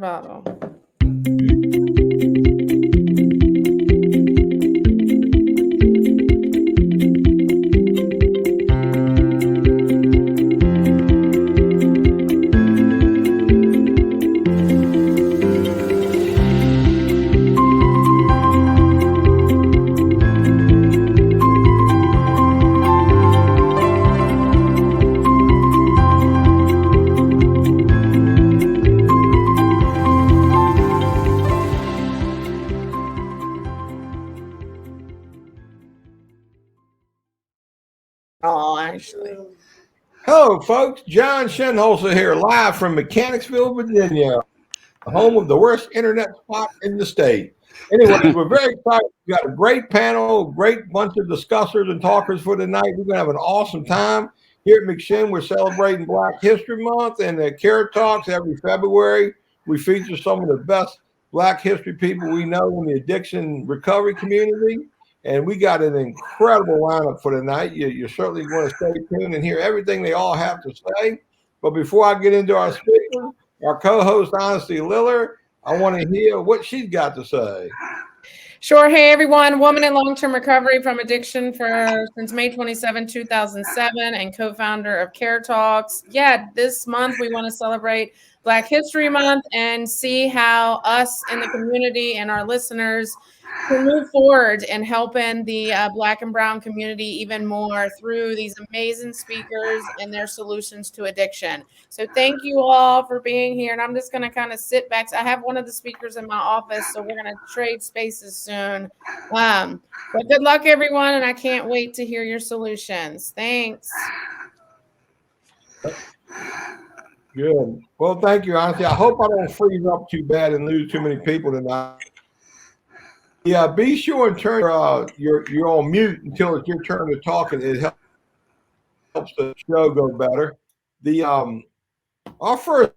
bottle. Oh, actually. Hello, folks. John Shenholzer here, live from Mechanicsville, Virginia, home of the worst internet spot in the state. Anyways, we're very excited. We got a great panel, great bunch of discussers and talkers for tonight. We're going to have an awesome time. Here at McShin, we're celebrating Black History Month, and at Carrot Talks every February, we feature some of the best Black history people we know in the addiction recovery community. And we got an incredible lineup for tonight. You certainly want to stay tuned and hear everything they all have to say. But before I get into our speakers, our co-host, Honesty Liller, I want to hear what she's got to say. Sure. Hey, everyone. Woman in long-term recovery from addiction since May 27, 2007, and co-founder of Care Talks. Yeah, this month we want to celebrate Black History Month and see how us in the community and our listeners can move forward in helping the Black and Brown community even more through these amazing speakers and their solutions to addiction. So thank you all for being here. And I'm just going to kind of sit back. I have one of the speakers in my office, so we're going to trade spaces soon. But good luck, everyone. And I can't wait to hear your solutions. Thanks. Good. Well, thank you, Honesty. I hope I don't freeze up too bad and lose too many people tonight. Yeah, be sure and turn you're on mute until it's your turn to talk, and it helps the show go better. Our first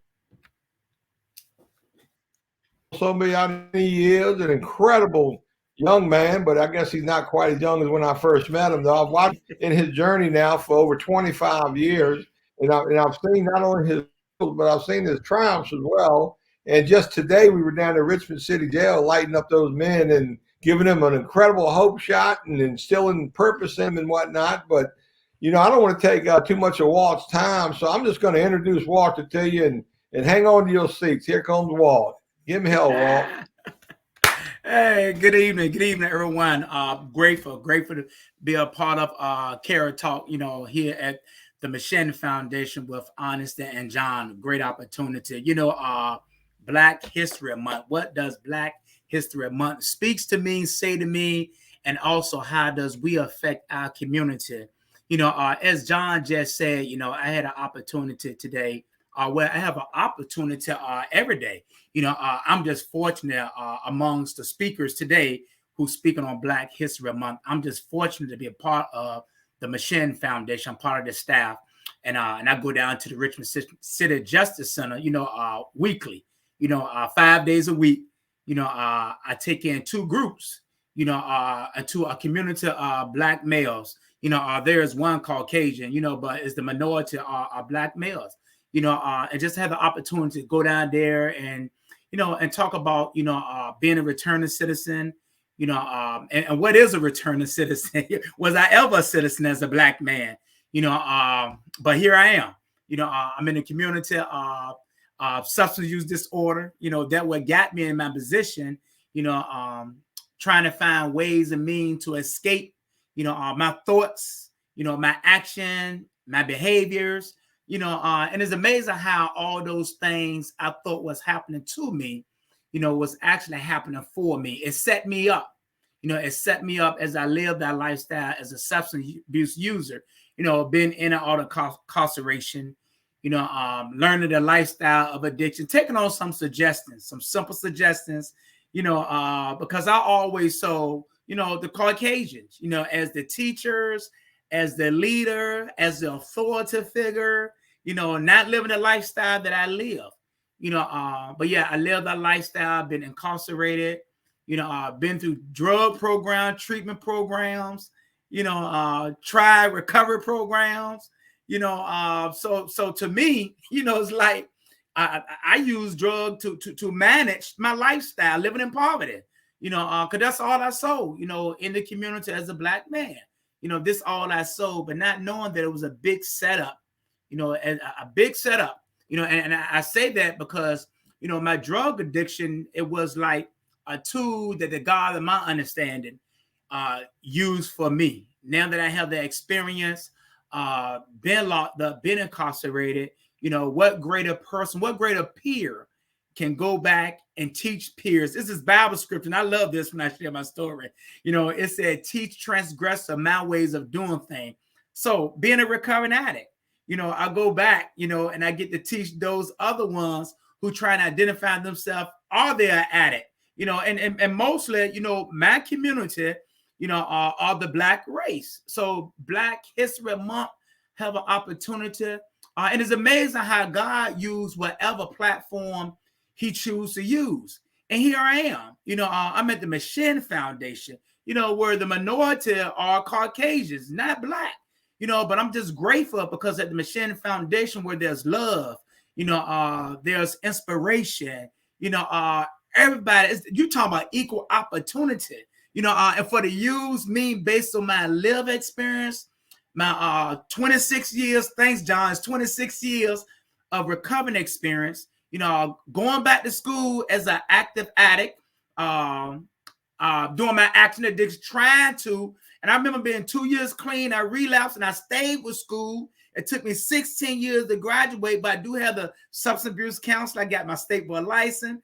somebody out of he is an incredible young man, but I guess he's not quite as young as when I first met him. Though I've watched in his journey now for over 25 years, and I've seen not only his but I've seen his triumphs as well. And just today, we were down at Richmond City Jail lighting up those men and giving them an incredible hope shot and instilling purpose in them and whatnot. But, I don't want to take too much of Walt's time, so I'm just going to introduce Walt to you and hang on to your seats. Here comes Walt. Give him hell, Walt. Hey, good evening. Good evening, everyone. Grateful to be a part of Carrot Talk, here at the Machine Foundation with Honesty and John. Great opportunity. Black History Month. What does Black History Month speaks to me, say to me, and also how does we affect our community? As John just said, I had an opportunity today. I have an opportunity every day. I'm just fortunate amongst the speakers today who's speaking on Black History Month. I'm just fortunate to be a part of the Machine Foundation. I'm part of the staff, and I go down to the Richmond City Justice Center, weekly. 5 days a week. I take in two groups, to a community of Black males. There is one Caucasian, but it's the minority are Black males. And just have the opportunity to go down there and, and talk about, being a returning citizen, and what is a returning citizen? Was I ever a citizen as a Black man? But here I am. I'm in a community substance use disorder, that what got me in my position, trying to find ways and means to escape, my thoughts, my action, my behaviors, and it's amazing how all those things I thought was happening to me, was actually happening for me. It set me up, it set me up as I lived that lifestyle as a substance abuse user, been in and out of incarceration, learning the lifestyle of addiction, taking on some simple suggestions, because I always saw, the Caucasians, as the teachers, as the leader, as the authority figure, not living the lifestyle that I live, but yeah, I lived that lifestyle, been incarcerated, been through drug program, treatment programs, tried recovery programs, so to me, it's like I use drug to manage my lifestyle, living in poverty, because that's all I sold, in the community as a Black man. This all I sold, but not knowing that it was a big setup, a big setup, and I say that because, my drug addiction, it was like a tool that the God of my understanding used for me. Now that I have the experience, been locked up, been incarcerated, what greater person, what greater peer can go back and teach peers? This is Bible scripture, and I love this when I share my story. It said, teach transgressor my ways of doing things. So being a recovering addict, I go back, and I get to teach those other ones who try to identify themselves, are they an addict? And mostly, my community, are the Black race. So Black History Month have an opportunity. And it's amazing how God used whatever platform he chooses to use. And here I am, I'm at the Machine Foundation, where the minority are Caucasians, not Black, but I'm just grateful because at the Machine Foundation, where there's love, there's inspiration, everybody, you talking about equal opportunity, and for the use me based on my live experience, my 26 years, thanks, John, it's 26 years of recovering experience, going back to school as an active addict, doing my action addiction, and I remember being 2 years clean, I relapsed and I stayed with school. It took me 16 years to graduate, but I do have the substance abuse counselor. I got my state board license,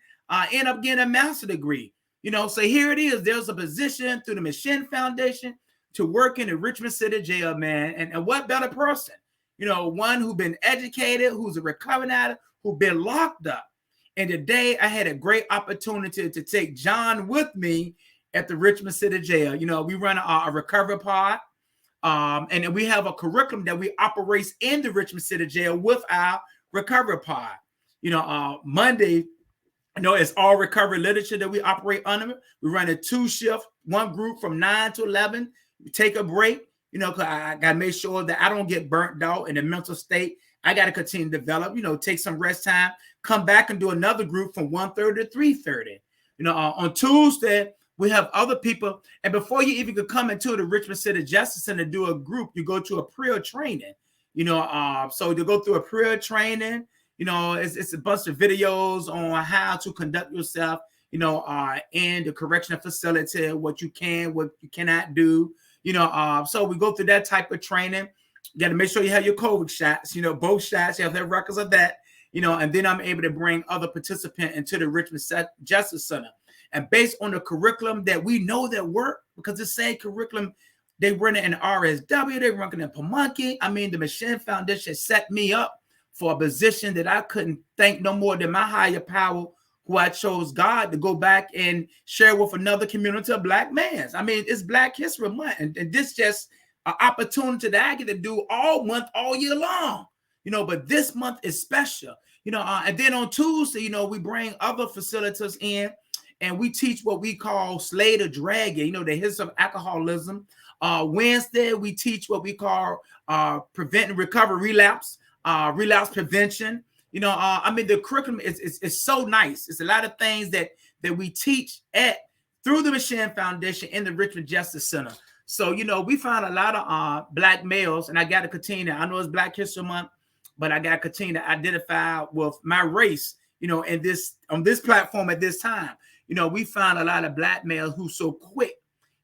end up getting a master's degree, so here it is. There's a position through the Machine Foundation to work in the Richmond City jail, man. And what better person, one who's been educated, who's a recovering addict, who's been locked up. And today I had a great opportunity to take John with me at the Richmond City jail. We run a recovery pod, and we have a curriculum that we operate in the Richmond City jail with our recovery pod. Monday, it's all recovery literature that we operate under. We run a 2-shift, one group from 9 to 11. We take a break, because I got to make sure that I don't get burnt out in the mental state. I got to continue to develop, take some rest time, come back and do another group from 1:30 to 3:30. On Tuesday, we have other people. And before you even could come into the Richmond City Justice Center to do a group, you go to a prayer training, so to go through a prayer training, it's a bunch of videos on how to conduct yourself, in the correctional facility, what you can, what you cannot do, so we go through that type of training. You got to make sure you have your COVID shots, both shots, you have their records of that, and then I'm able to bring other participants into the Richmond Justice Center. And based on the curriculum that we know that work, because the same curriculum, they run it in RSW, they run it in Pamunkey. I mean, the Machine Foundation set me up for a position that I couldn't thank no more than my higher power, who I chose God to go back and share with another community of Black men. I mean, it's Black History Month, and this just an opportunity that I get to do all month, all year long, but this month is special, and then on Tuesday, we bring other facilitators in, and we teach what we call Slay the Dragon, the history of alcoholism. Wednesday, we teach what we call prevent and recover relapse prevention. The curriculum is so nice. It's a lot of things that we teach through the Machine Foundation in the Richmond Justice Center. So, we find a lot of Black males, and I got to continue. I know it's Black History Month, but I got to continue to identify with my race, on this platform at this time. We find a lot of Black males who so quick,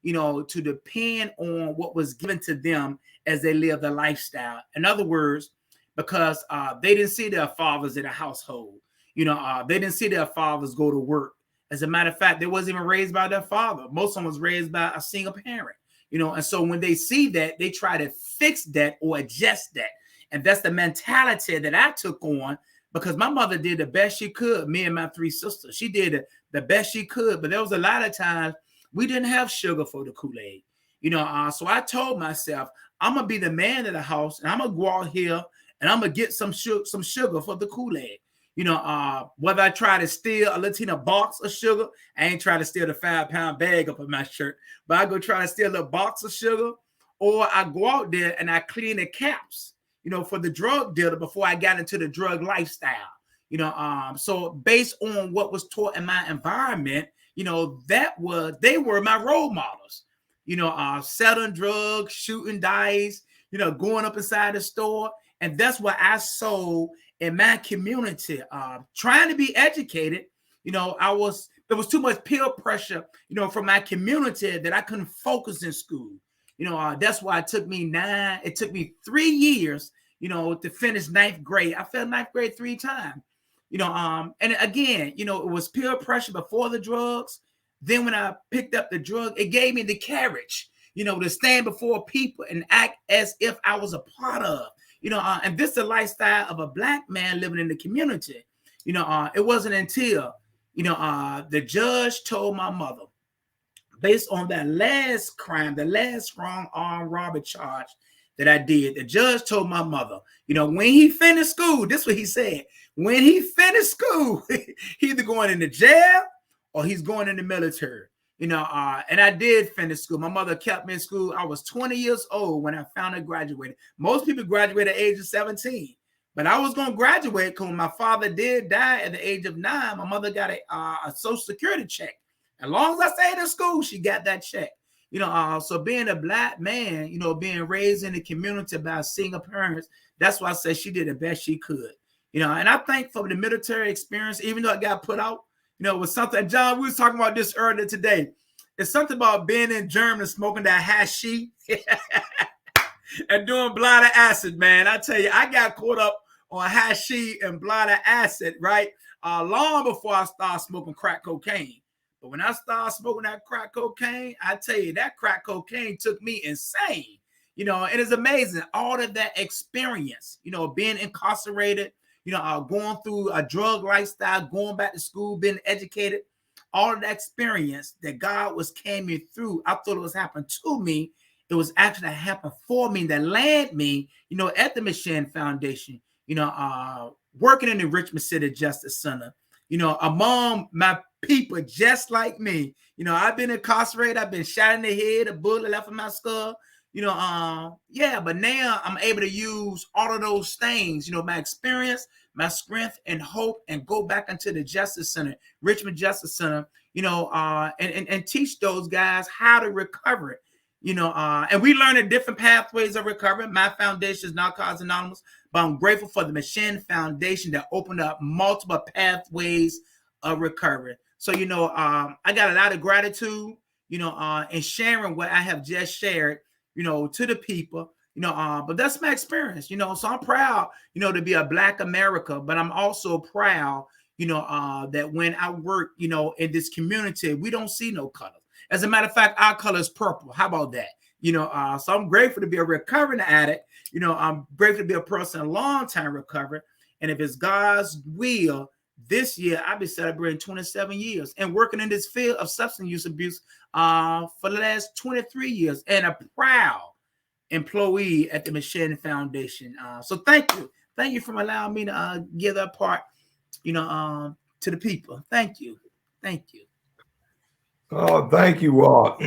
to depend on what was given to them as they live their lifestyle. In other words, because they didn't see their fathers in a household. They didn't see their fathers go to work. As a matter of fact, they wasn't even raised by their father. Most of them was raised by a single parent. And so when they see that, they try to fix that or adjust that. And that's the mentality that I took on, because my mother did the best she could, me and my 3 sisters. She did the best she could, but there was a lot of times we didn't have sugar for the Kool-Aid. So I told myself, I'm going to be the man of the house, and I'm going to go out here and I'm going to get some sugar for the Kool-Aid. Whether I try to steal a Latina box of sugar, I ain't trying to steal the 5-pound bag up in my shirt, but I go try to steal a box of sugar, or I go out there and I clean the caps, for the drug dealer before I got into the drug lifestyle. So based on what was taught in my environment, they were my role models. Selling drugs, shooting dice, going up inside the store, and that's what I saw in my community. Trying to be educated, there was too much peer pressure, from my community that I couldn't focus in school. That's why it took me 3 years, to finish 9th grade. I failed 9th grade 3 times. And again, it was peer pressure before the drugs. Then when I picked up the drug, it gave me the courage, to stand before people and act as if I was a part of, and this is the lifestyle of a Black man living in the community. It wasn't until, the judge told my mother, based on that last crime, the last wrong armed robbery charge that I did, the judge told my mother, when he finished school, this is what he said, when he finished school, he either going into jail or he's going in the military. And I did finish school. My mother kept me in school. I was 20 years old when I finally graduated. Most people graduate at the age of 17, but I was going to graduate because when my father did die at the age of 9, my mother got a Social Security check. As long as I stayed in school, she got that check. So being a Black man, being raised in the community by single parents, that's why I said she did the best she could. And I think for the military experience, even though I got put out, it was something. John, we was talking about this earlier today. It's something about being in Germany, smoking that hashish and doing bladder acid, man. I tell you, I got caught up on hashish and bladder acid, right? Long before I started smoking crack cocaine. But when I started smoking that crack cocaine, I tell you, that crack cocaine took me insane. It is amazing. All of that experience, being incarcerated, going through a drug lifestyle, going back to school, being educated, all of that experience that God was carrying me through, I thought it was happening to me. It was actually happening for me that landed me, at the Machine Foundation, working in the Richmond City Justice Center, among my people just like me. I've been incarcerated. I've been shot in the head, a bullet left in my skull. But now I'm able to use all of those things, my experience, my strength and hope, and go back into the Justice Center, Richmond Justice Center, and teach those guys how to recover. And we learn the different pathways of recovery. My foundation is Narcotics Anonymous, but I'm grateful for the Machine Foundation that opened up multiple pathways of recovery. So, I got a lot of gratitude, in sharing what I have just shared, to the people, but that's my experience, so I'm proud, to be a Black America, but I'm also proud, that when I work, in this community, we don't see no color. As a matter of fact, our color is purple. How about that? So I'm grateful to be a recovering addict. I'm grateful to be a person in long-time recovery. And if it's God's will, this year I'll be celebrating 27 years and working in this field of substance use abuse for the last 23 years, and a proud employee at the Machine Foundation. So thank you for allowing me to give that part, to the people. Thank you. Oh, thank you, Walt.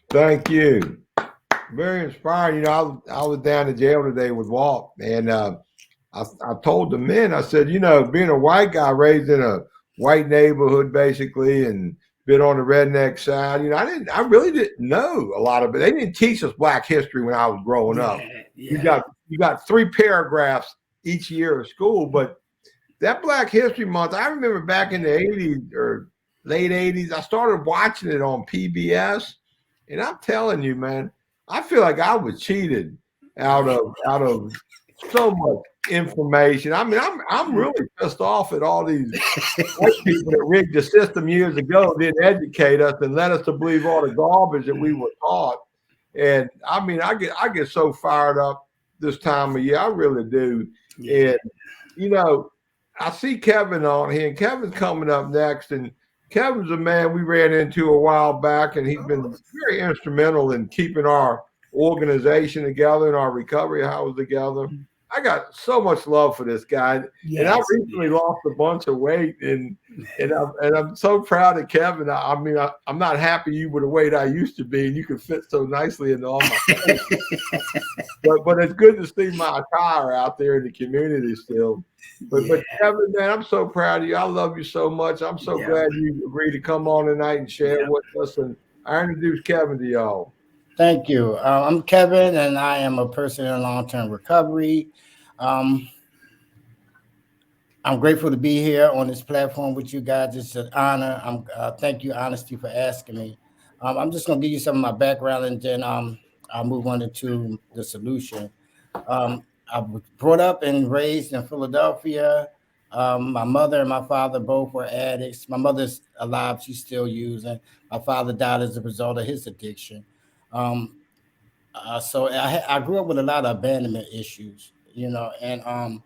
Thank you. Very inspiring. I was down in jail today with Walt, and I told the men, I said, being a white guy raised in a white neighborhood, basically, and been on the redneck side, I really didn't know a lot of it. They didn't teach us Black history when I was growing up. Yeah. You got 3 paragraphs each year of school, but that Black History Month, I remember back in the 80s or late 80s, I started watching it on PBS, and I'm telling you, man, I feel like I was cheated out of so much information. I mean, I'm really pissed off at all these white people that rigged the system years ago, didn't educate us and led us to believe all the garbage that we were taught. And I mean, I get so fired up this time of year. I really do. Yeah. And I see Kevin on here, and Kevin's coming up next. And Kevin's a man we ran into a while back, and he's been very instrumental in keeping our organization together and our recovery house together. I got so much love for this guy, and I Yes, recently lost a bunch of weight, and I'm so proud of Kevin. I mean, I'm not happy you were the weight I used to be, and you could fit so nicely into all my clothes. but it's good to see my attire out there in the community still. But Kevin, man, I'm so proud of you. I love you so much. I'm so glad you agreed to come on tonight and share with us. And I introduced Kevin to y'all. Thank you. I'm Kevin, and I am a person in long-term recovery. I'm grateful to be here on this platform with you guys. It's an honor. Thank you, Honesty, for asking me. I'm just going to give you some of my background, and then I'll move on to the solution. I was brought up and raised in Philadelphia. My mother and my father both were addicts. My mother's alive; she's still using. My father died as a result of his addiction. So I grew up with a lot of abandonment issues, and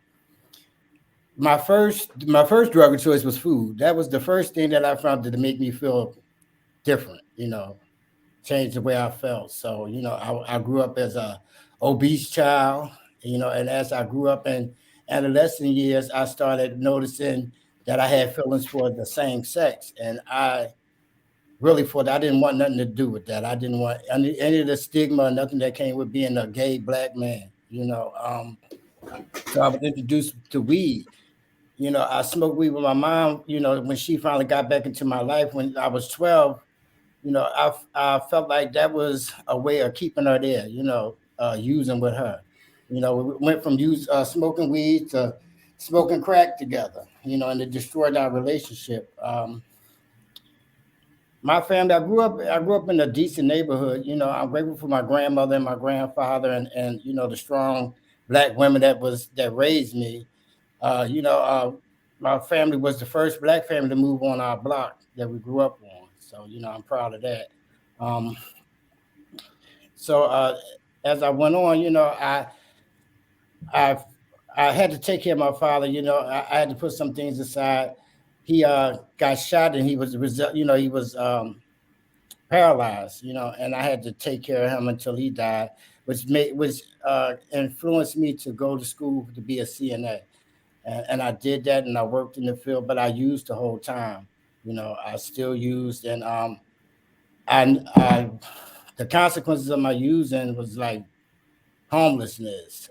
my first drug of choice was food. That was the first thing that I found to make me feel different, change the way I felt. So, I grew up as a obese child, and as I grew up in adolescent years, I started noticing that I had feelings for the same sex, and I really thought I didn't want nothing to do with that. I didn't want any of the stigma, nothing that came with being a gay Black man, So I was introduced to weed. I smoked weed with my mom, when she finally got back into my life when I was 12. I felt like that was a way of keeping her there, using with her. We went from smoking weed to smoking crack together, and it destroyed our relationship. My family, I grew up in a decent neighborhood. I'm grateful for my grandmother and my grandfather and the strong Black women that raised me. My family was the first Black family to move on our block that we grew up on. So, I'm proud of that. So as I went on, I had to take care of my father. I had to put some things aside. He got shot and he was paralyzed, and I had to take care of him until he died, which influenced me to go to school to be a CNA. And I did that, and I worked in the field, but I used the whole time. I still used, and I the consequences of my using was like homelessness,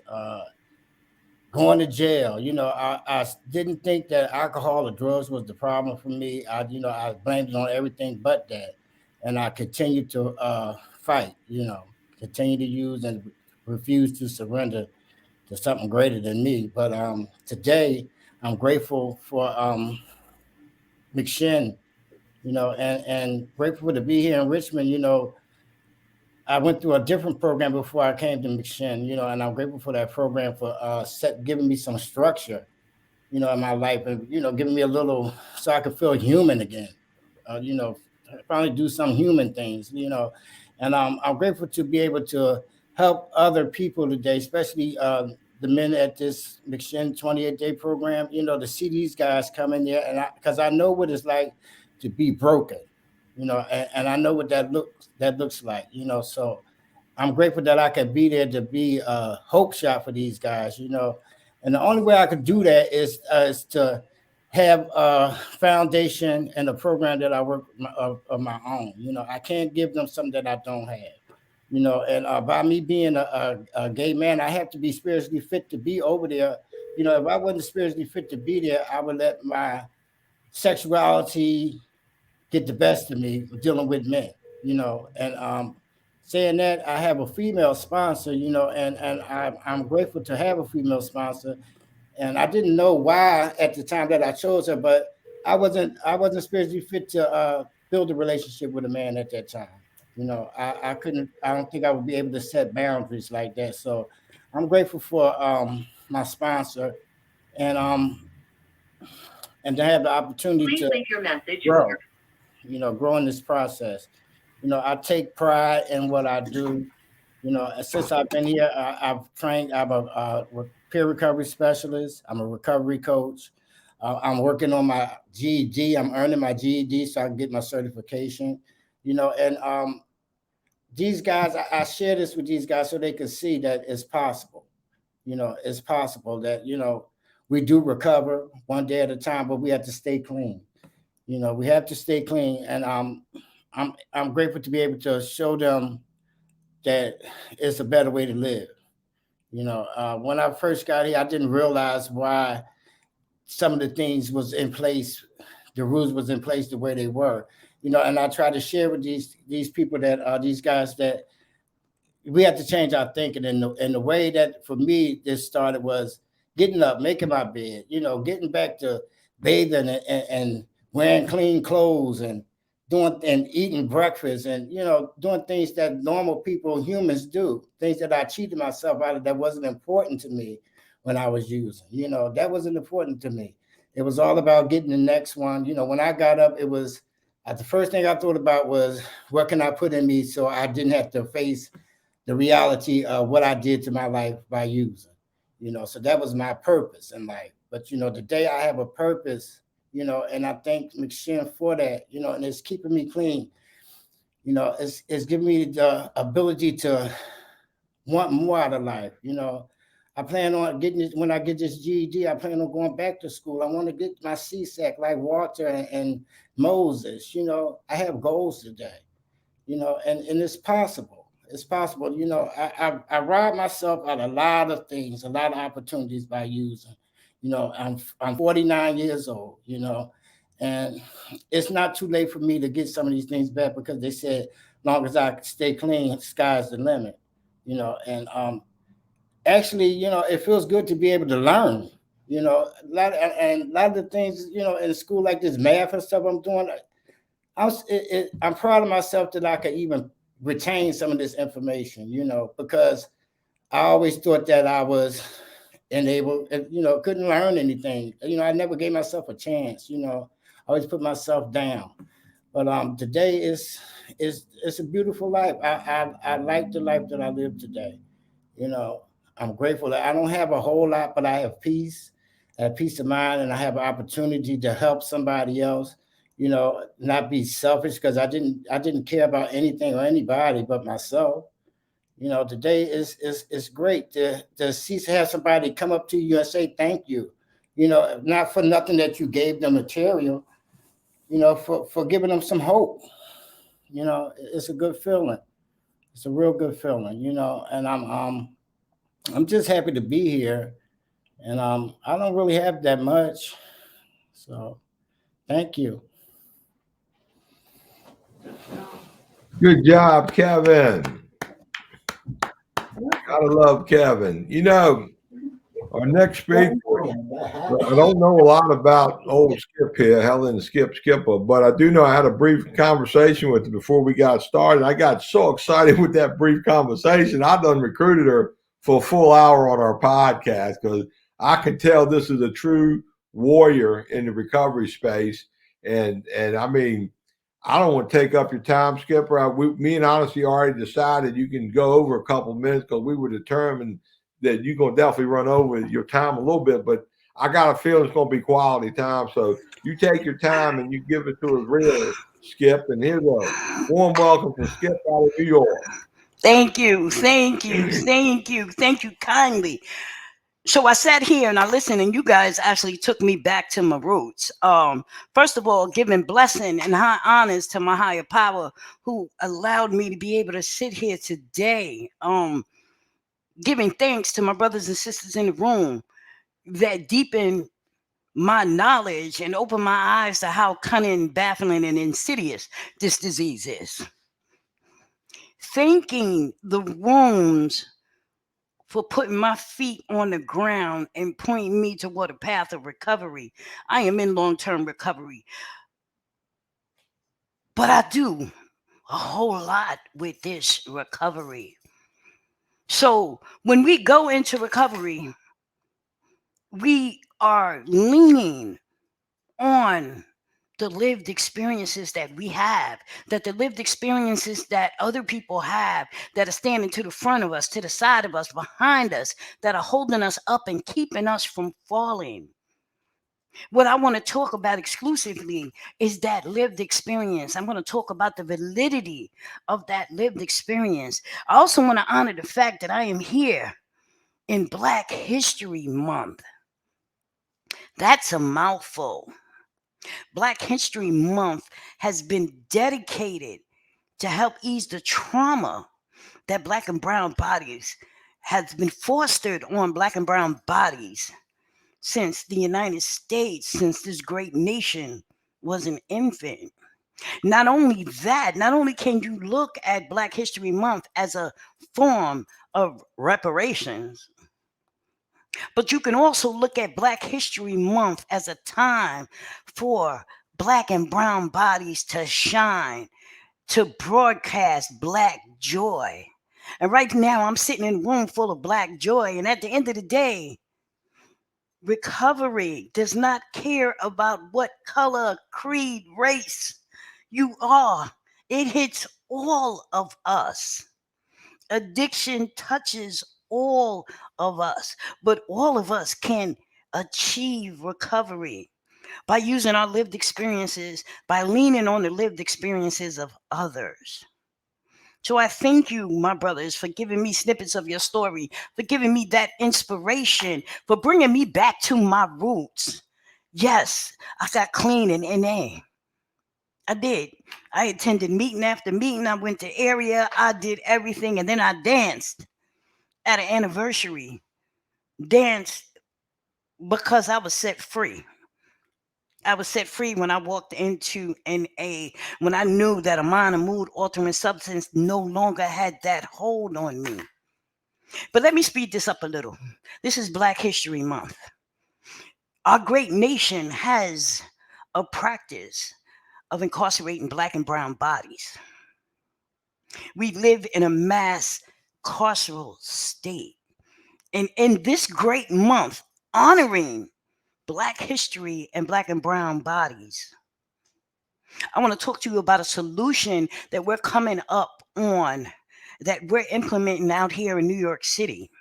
going to jail. I didn't think that alcohol or drugs was the problem for me. I blamed it on everything but that, and I continued to fight. Continue to use and refuse to surrender to something greater than me. But today I'm grateful for McShin, and grateful to be here in Richmond. I went through a different program before I came to McShin, and I'm grateful for that program for giving me some structure, in my life, and giving me a little so I could feel human again. Finally do some human things, and I'm grateful to be able to help other people today, especially the men at this McShin 28-day program, to see these guys come in there, and because I know what it's like to be broken, and I know what that looks like, so I'm grateful that I could be there to be a hope shot for these guys, and the only way I could do that is to have a foundation and a program that I work of my own. I can't give them something that I don't have. And by me being a gay man, I have to be spiritually fit to be over there. If I wasn't spiritually fit to be there, I would let my sexuality get the best of me dealing with men, and saying that, I have a female sponsor, and I'm grateful to have a female sponsor. And I didn't know why at the time that I chose her, but I wasn't spiritually fit to build a relationship with a man at that time. I couldn't. I don't think I would be able to set boundaries like that. So I'm grateful for my sponsor, and to have the opportunity to grow. Grow in this process. I take pride in what I do. Since I've been here, I've trained. I'm a peer recovery specialist. I'm a recovery coach. I'm working on my GED. I'm earning my GED so I can get my certification. And these guys, I share this with these guys so they can see that it's possible. it's possible that, we do recover one day at a time, but we have to stay clean. We have to stay clean. And I'm grateful to be able to show them that it's a better way to live. When I first got here, I didn't realize why some of the things was in place, the rules was in place the way they were. And I try to share with these people that these guys that we have to change our thinking. And the way that for me this started was getting up, making my bed, getting back to bathing and wearing clean clothes and doing and eating breakfast and doing things that normal people, humans do, things that I cheated myself out of that wasn't important to me when I was using. That wasn't important to me. It was all about getting the next one. When I got up, it was the first thing I thought about was what can I put in me so I didn't have to face the reality of what I did to my life by using. So that was my purpose in life. But today I have a purpose, and I thank McShin for that, and it's keeping me clean. It's giving me the ability to want more out of life. I plan on getting this when I get this GED. I plan on going back to school. I want to get my CSAC like Walter and Moses. I have goals today. And it's possible. It's possible. I robbed myself out of a lot of things, a lot of opportunities by using. I'm 49 years old. And it's not too late for me to get some of these things back because they said, as long as I stay clean, sky's the limit. And actually, it feels good to be able to learn. A lot of the things, in school like this math and stuff I'm doing. I'm proud of myself that I could even retain some of this information, because I always thought that I was unable, couldn't learn anything. I never gave myself a chance, I always put myself down. But today it's a beautiful life. I like the life that I live today. I'm grateful that I don't have a whole lot, but I have peace. I have peace of mind, and I have an opportunity to help somebody else. Not be selfish because I didn't care about anything or anybody but myself. Today is great to have somebody come up to you and say thank you. Not for nothing that you gave them material. For giving them some hope. It's a good feeling. It's a real good feeling. And I'm just happy to be here. And I don't really have that much. So thank you. Good job, Kevin. Gotta love Kevin. Our next speaker, I don't know a lot about old Skip here, Helen Skipper, but I do know I had a brief conversation with her before we got started. I got so excited with that brief conversation. I done recruited her for a full hour on our podcast because I can tell this is a true warrior in the recovery space. And I mean, I don't want to take up your time, Skipper. Me and Honesty already decided you can go over a couple of minutes because we were determined that you're going to definitely run over your time a little bit. But I got a feeling it's going to be quality time. So you take your time and you give it to us real, Skip. And here's a warm welcome to Skip out of New York. Thank you. Thank you. Thank you. Thank you kindly. So I sat here and I listened, and you guys actually took me back to my roots. First of all, giving blessing and high honors to my higher power who allowed me to be able to sit here today. Giving thanks to my brothers and sisters in the room that deepen my knowledge and open my eyes to how cunning, baffling, and insidious this disease is. Thanking the wounds for putting my feet on the ground and pointing me toward a path of recovery. I am in long-term recovery, but I do a whole lot with this recovery. So when we go into recovery, we are leaning on the lived experiences that we have, that the lived experiences that other people have, that are standing to the front of us, to the side of us, behind us, that are holding us up and keeping us from falling. What I want to talk about exclusively is that lived experience. I'm going to talk about the validity of that lived experience. I also want to honor the fact that I am here in Black History Month. That's a mouthful. Black History Month has been dedicated to help ease the trauma that Black and brown bodies has been fostered on Black and brown bodies since the United States, since this great nation was an infant. Not only that, not only can you look at Black History Month as a form of reparations, but you can also look at Black History Month as a time for Black and brown bodies to shine, to broadcast Black joy. And right now, I'm sitting in a room full of Black joy. And at the end of the day, recovery does not care about what color, creed, race you are. It hits all of us. Addiction touches all of us, but all of us can achieve recovery by using our lived experiences, by leaning on the lived experiences of others. So I thank you, my brothers, for giving me snippets of your story, for giving me that inspiration, for bringing me back to my roots. Yes, I got clean in NA. I did. I attended meeting after meeting. I went to area. I did everything. And then I danced at an anniversary. Danced because I was set free. I was set free when I walked into NA, when I knew that a mind and mood altering substance no longer had that hold on me. But let me speed this up a little. This is Black History Month. Our great nation has a practice of incarcerating Black and brown bodies. We live in a mass carceral state. And in this great month, honoring Black history and Black and brown bodies, I want to talk to you about a solution that we're coming up on, that we're implementing out here in New York City.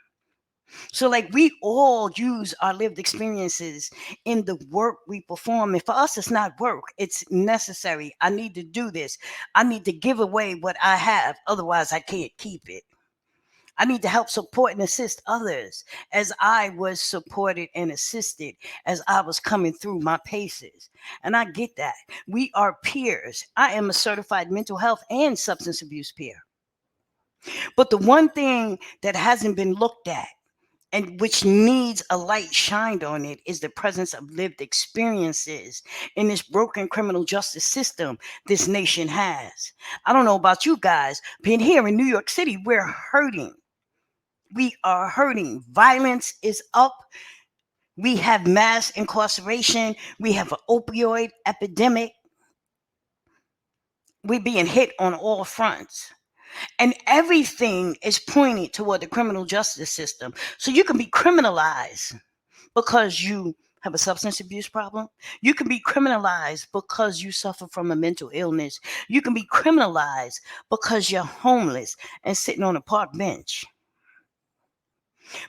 So like we all use our lived experiences in the work we perform. And for us, it's not work. It's necessary. I need to do this. I need to give away what I have. Otherwise, I can't keep it. I need to help support and assist others as I was supported and assisted as I was coming through my paces. And I get that. We are peers. I am a certified mental health and substance abuse peer. But the one thing that hasn't been looked at, and which needs a light shined on it, is the presence of lived experiences in this broken criminal justice system this nation has. I don't know about you guys, but here in New York City, we're hurting. We are hurting. Violence is up. We have mass incarceration. We have an opioid epidemic. We're being hit on all fronts. And everything is pointing toward the criminal justice system. So you can be criminalized because you have a substance abuse problem. You can be criminalized because you suffer from a mental illness. You can be criminalized because you're homeless and sitting on a park bench.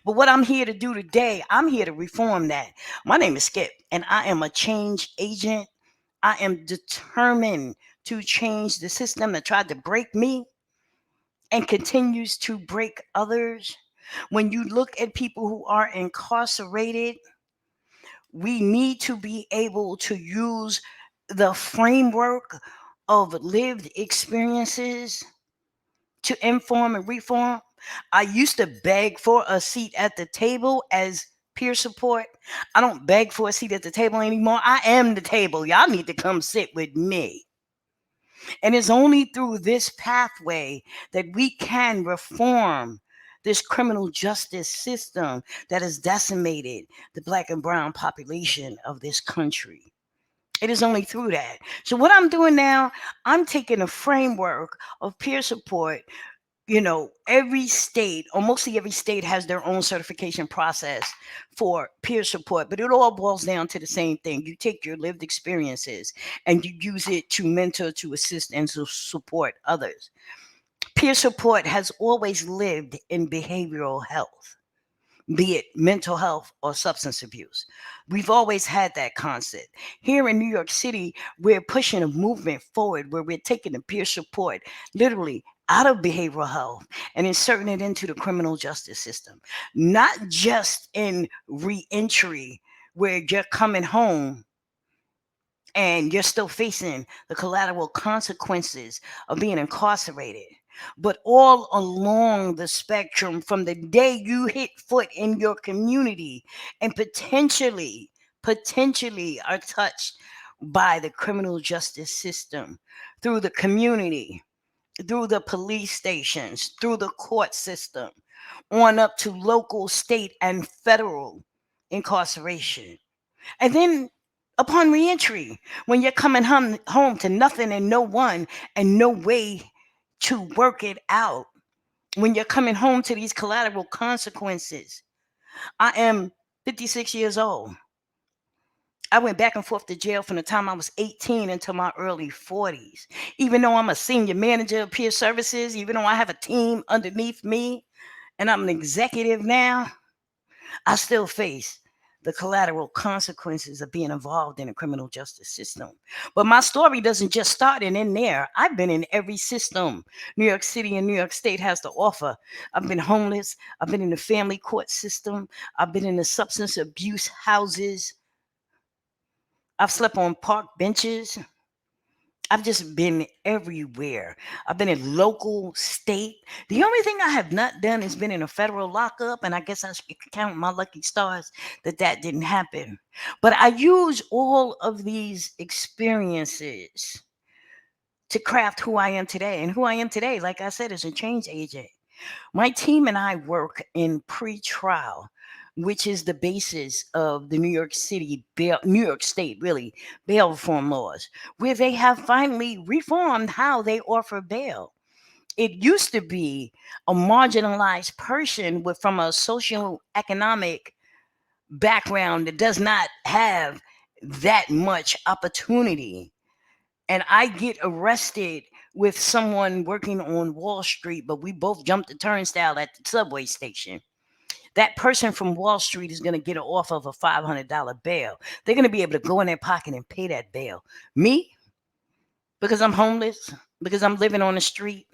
But what I'm here to do today, I'm here to reform that. My name is Skip, and I am a change agent. I am determined to change the system that tried to break me and continues to break others. When you look at people who are incarcerated, we need to be able to use the framework of lived experiences to inform and reform. I used to beg for a seat at the table as peer support. I don't beg for a seat at the table anymore. I am the table. Y'all need to come sit with me. And it's only through this pathway that we can reform this criminal justice system that has decimated the Black and brown population of this country. It is only through that. So what I'm doing now, I'm taking a framework of peer support. You know, every state, or mostly every state, has their own certification process for peer support, but it all boils down to the same thing. You take your lived experiences and you use it to mentor, to assist, and to support others. Peer support has always lived in behavioral health, be it mental health or substance abuse. We've always had that concept. Here in New York City, we're pushing a movement forward where we're taking the peer support literally out of behavioral health and inserting it into the criminal justice system, not just in reentry where you're coming home and you're still facing the collateral consequences of being incarcerated, but all along the spectrum from the day you hit foot in your community and potentially are touched by the criminal justice system through the community, through the police stations, through the court system, on up to local, state, and federal incarceration. And then upon reentry, when you're coming home to nothing and no one and no way to work it out, when you're coming home to these collateral consequences. I am 56 years old. I went back and forth to jail from the time I was 18 until my early 40s. Even though I'm a senior manager of peer services, even though I have a team underneath me, and I'm an executive now, I still face the collateral consequences of being involved in the criminal justice system. But my story doesn't just start in there. I've been in every system New York City and New York State has to offer. I've been homeless. I've been in the family court system. I've been in the substance abuse houses. I've slept on park benches. I've just been everywhere. I've been in local, state. The only thing I have not done is been in a federal lockup, and I guess I should count my lucky stars that didn't happen. But I use all of these experiences to craft who I am today. And who I am today, like I said, is a change agent. My team and I work in pre-trial, which is the basis of the New York State bail reform laws, where they have finally reformed how they offer bail. It used to be a marginalized person from a socioeconomic background that does not have that much opportunity. And I get arrested with someone working on Wall Street, but we both jumped the turnstile at the subway station. That person from Wall Street is going to get off of a $500 bail. They're going to be able to go in their pocket and pay that bail. Me, because I'm homeless, because I'm living on the street,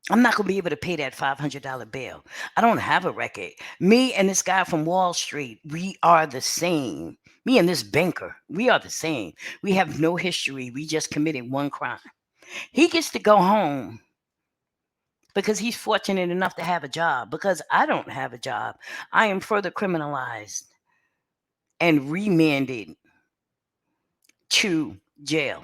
I'm not going to be able to pay that $500 bail. I don't have a record. Me and this guy from Wall Street, we are the same. Me and this banker, we are the same. We have no history. We just committed one crime. He gets to go home because he's fortunate enough to have a job. Because I don't have a job, I am further criminalized and remanded to jail.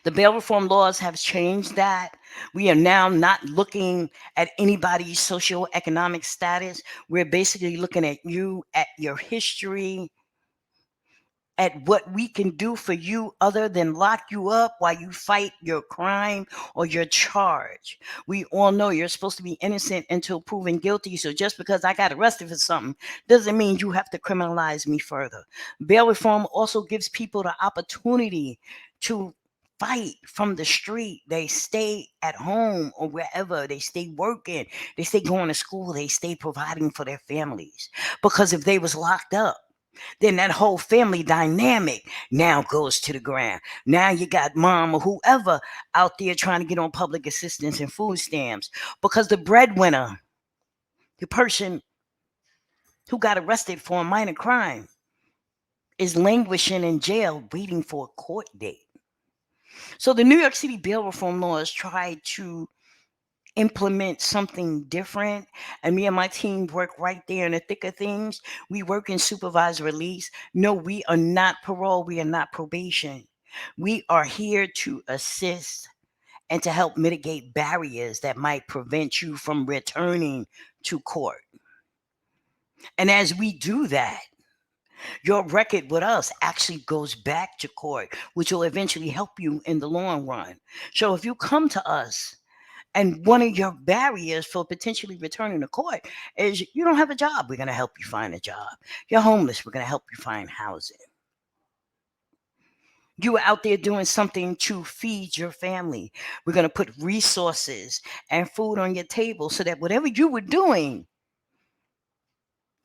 The bail reform laws have changed that. We are now not looking at anybody's socioeconomic status. We're basically looking at you, at your history, at what we can do for you other than lock you up while you fight your crime or your charge. We all know you're supposed to be innocent until proven guilty. So just because I got arrested for something doesn't mean you have to criminalize me further. Bail reform also gives people the opportunity to fight from the street. They stay at home or wherever. They stay working. They stay going to school. They stay providing for their families. Because if they was locked up, then that whole family dynamic now goes to the ground. Now you got mom or whoever out there trying to get on public assistance and food stamps because the breadwinner, the person who got arrested for a minor crime, is languishing in jail waiting for a court date. So the New York City bail reform laws try to implement something different, and me and my team work right there in the thick of things. We work in supervised release. No, we are not parole. We are not probation. We are here to assist and to help mitigate barriers that might prevent you from returning to court. And as we do that, your record with us actually goes back to court, which will eventually help you in the long run. So if you come to us and one of your barriers for potentially returning to court is you don't have a job, we're going to help you find a job. You're homeless, we're going to help you find housing. You are out there doing something to feed your family. We're going to put resources and food on your table so that whatever you were doing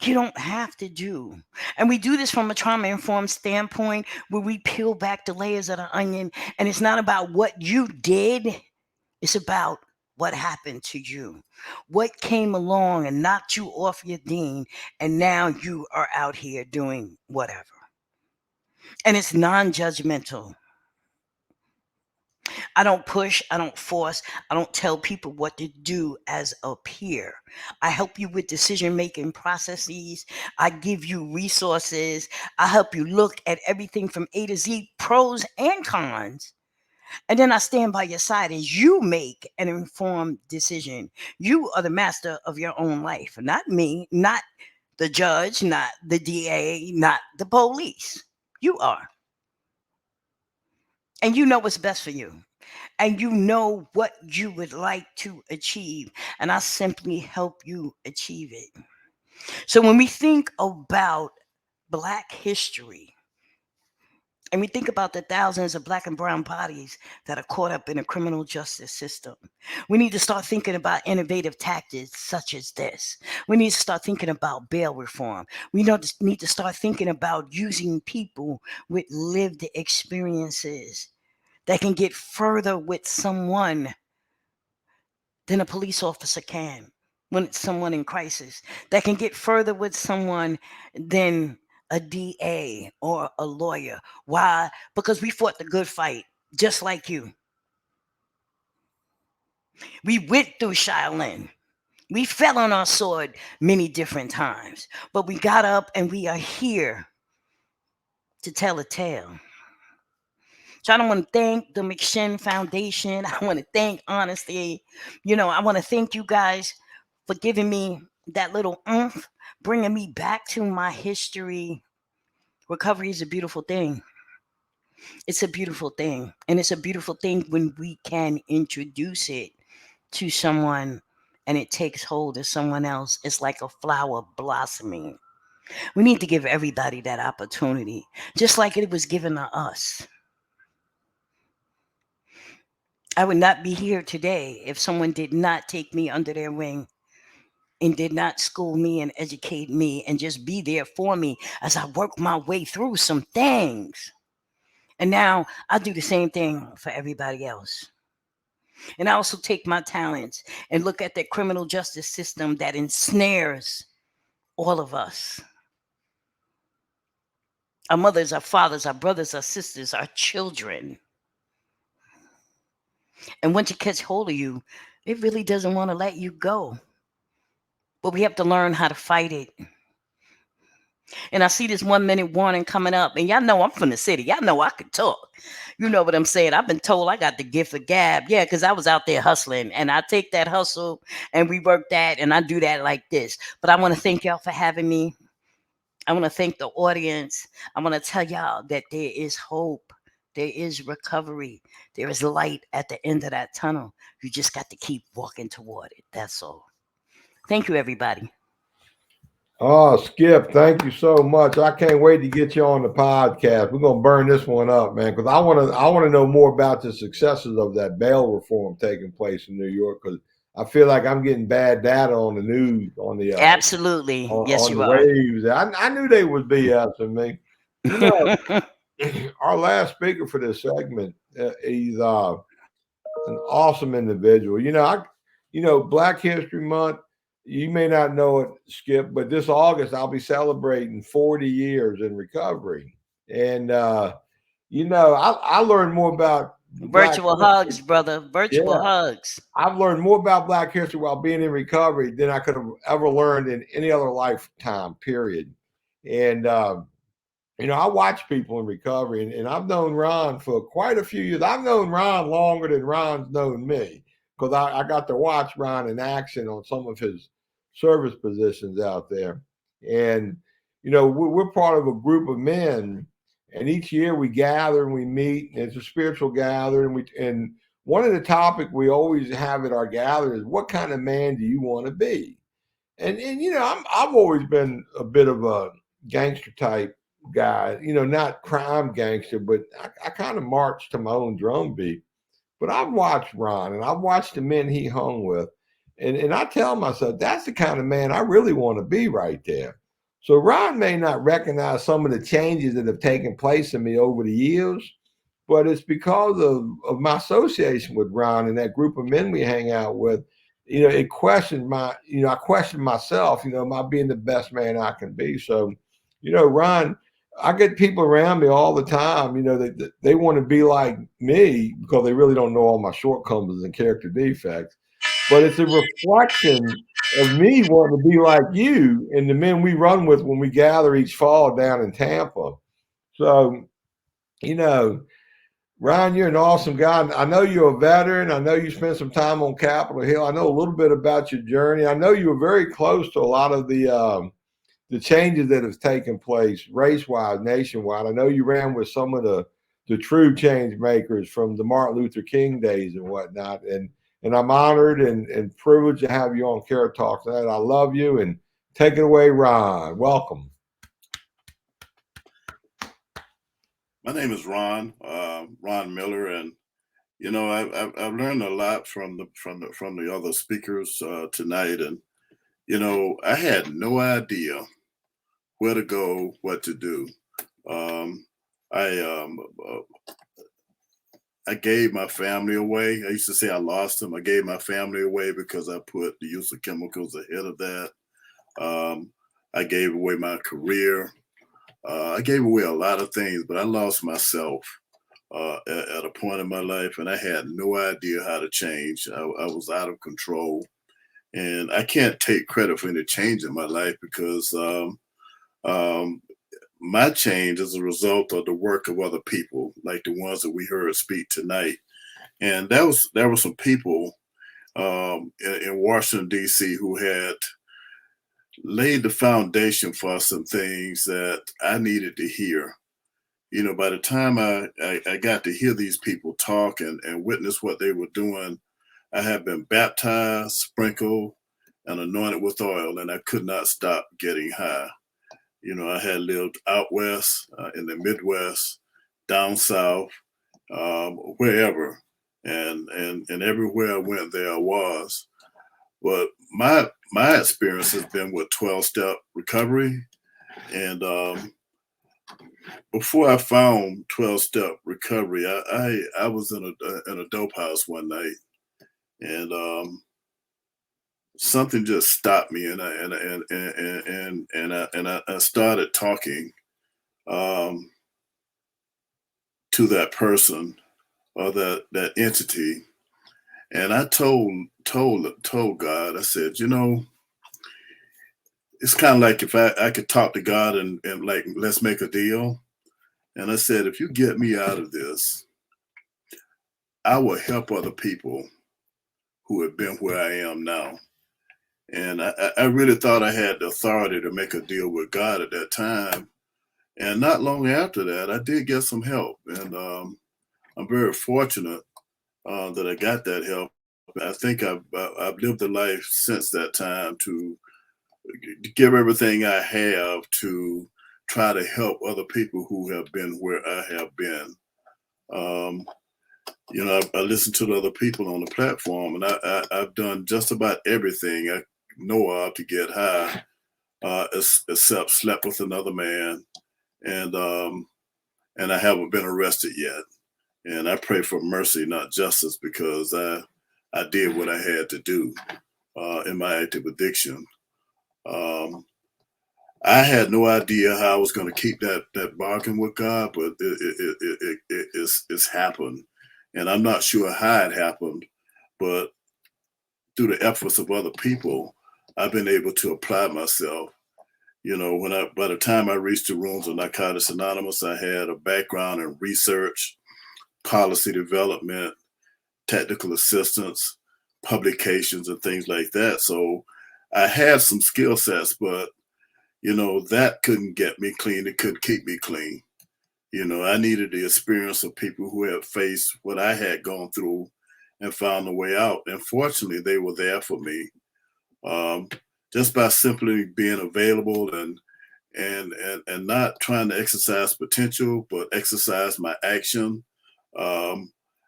You don't have to do. And we do this from a trauma-informed standpoint where we peel back the layers of the onion, and it's not about what you did. It's about what happened to you. What came along and knocked you off your dean, and now you are out here doing whatever. And it's non-judgmental. I don't push, I don't force, I don't tell people what to do as a peer. I help you with decision-making processes. I give you resources. I help you look at everything from A to Z, pros and cons. And then I stand by your side as you make an informed decision. You are the master of your own life, not me, not the judge, not the DA, not the police. You are. And you know what's best for you. And you know what you would like to achieve. And I simply help you achieve it. So when we think about Black history, and we think about the thousands of Black and brown bodies that are caught up in the criminal justice system, we need to start thinking about innovative tactics such as this. We need to start thinking about bail reform. We need to start thinking about using people with lived experiences that can get further with someone than a police officer can when it's someone in crisis, that can get further with someone than a DA or a lawyer. Why? Because we fought the good fight, just like you. We went through Shaolin. We fell on our sword many different times, but we got up and we are here to tell a tale. So I want to thank the McShin Foundation. I want to thank Honesty. I want to thank you guys for giving me that little oomph, bringing me back to my history. Recovery is a beautiful thing. It's a beautiful thing. And it's a beautiful thing when we can introduce it to someone and it takes hold of someone else. It's like a flower blossoming. We need to give everybody that opportunity, just like it was given to us. I would not be here today if someone did not take me under their wing and did not school me and educate me and just be there for me as I work my way through some things. And now I do the same thing for everybody else. And I also take my talents and look at that criminal justice system that ensnares all of us. Our mothers, our fathers, our brothers, our sisters, our children. And once it gets hold of you, it really doesn't want to let you go. But we have to learn how to fight it. And I see this 1 minute warning coming up. And y'all know I'm from the city. Y'all know I can talk. You know what I'm saying? I've been told I got the gift of gab. Yeah, because I was out there hustling. And I take that hustle and we work that and I do that like this. But I want to thank y'all for having me. I want to thank the audience. I want to tell y'all that there is hope. There is recovery. There is light at the end of that tunnel. You just got to keep walking toward it. That's all. Thank you, everybody. Oh, Skip, thank you so much. I can't wait to get you on the podcast. We're gonna burn this one up, man, because I want to know more about the successes of that bail reform taking place in New York. Because I feel like I'm getting bad data on the news, on the absolutely, yes, on you the are. waves. I knew they was BSing me. You know, our last speaker for this segment, he's an awesome individual. Black History Month. You may not know it, Skip, but this August I'll be celebrating 40 years in recovery. And I learned more about virtual hugs, brother. Virtual hugs. I've learned more about Black history while being in recovery than I could have ever learned in any other lifetime, period. And I watch people in recovery, and I've known Ron for quite a few years. I've known Ron longer than Ron's known me, because I got to watch Ron in action on some of his service positions out there. And, we're part of a group of men, and each year we gather and we meet, and it's a spiritual gathering. And one of the topics we always have at our gathering is, what kind of man do you want to be? And I've always been a bit of a gangster type guy, not crime gangster, but I kind of march to my own drum beat. But I've watched Ron, and I've watched the men he hung with, and I tell myself, that's the kind of man I really want to be right there. So Ron may not recognize some of the changes that have taken place in me over the years, but it's because of my association with Ron and that group of men we hang out with. It questioned I questioned myself, am I being the best man I can be? So, Ron, I get people around me all the time, they want to be like me because they really don't know all my shortcomings and character defects. But it's a reflection of me wanting to be like you and the men we run with when we gather each fall down in Tampa. So, Ryan, you're an awesome guy. I know you're a veteran. I know you spent some time on Capitol Hill. I know a little bit about your journey. I know you were very close to a lot of the changes that have taken place race-wise, nationwide. I know you ran with some of the true change makers from the Martin Luther King days and whatnot. And I'm honored and privileged to have you on Carrot Talk tonight. I love you. And take it away, Ron. Welcome. My name is Ron Miller, and I've learned a lot from the other speakers tonight, and I had no idea where to go, what to do. I gave my family away. I used to say I lost them. I gave my family away because I put the use of chemicals ahead of that. I gave away my career. I gave away a lot of things, but I lost myself at a point in my life, and I had no idea how to change. I was out of control, and I can't take credit for any change in my life because my change is a result of the work of other people, like the ones that we heard speak tonight. And there were some people in Washington, D.C. who had laid the foundation for some things that I needed to hear. By the time I got to hear these people talk and witness what they were doing, I had been baptized, sprinkled, and anointed with oil, and I could not stop getting high. I had lived out west, in the Midwest, down south, wherever, and everywhere I went, there I was. But my experience has been with 12-step recovery, and before I found 12-step recovery, I was in a dope house one night, and something just stopped me, and I started talking to that person or that entity, and I told God, I said, it's kind of like if I could talk to God and like, let's make a deal. And I said, if you get me out of this, I will help other people who have been where I am now. And I really thought I had the authority to make a deal with God at that time. And not long after that, I did get some help. And I'm very fortunate that I got that help. I think I've lived a life since that time to give everything I have to try to help other people who have been where I have been. I listen to the other people on the platform, and I've done just about everything I know of to get high, except slept with another man, and I haven't been arrested yet. And I pray for mercy, not justice, because I did what I had to do in my active addiction. I had no idea how I was going to keep that bargain with God, but it's happened, and I'm not sure how it happened, but through the efforts of other people, I've been able to apply myself. By the time I reached the rooms of Narcotics Anonymous, I had a background in research, policy development, technical assistance, publications, and things like that. So I had some skill sets, but that couldn't get me clean. It couldn't keep me clean. I needed the experience of people who had faced what I had gone through and found a way out. And fortunately, they were there for me. Just by simply being available and not trying to exercise potential, but exercise my action.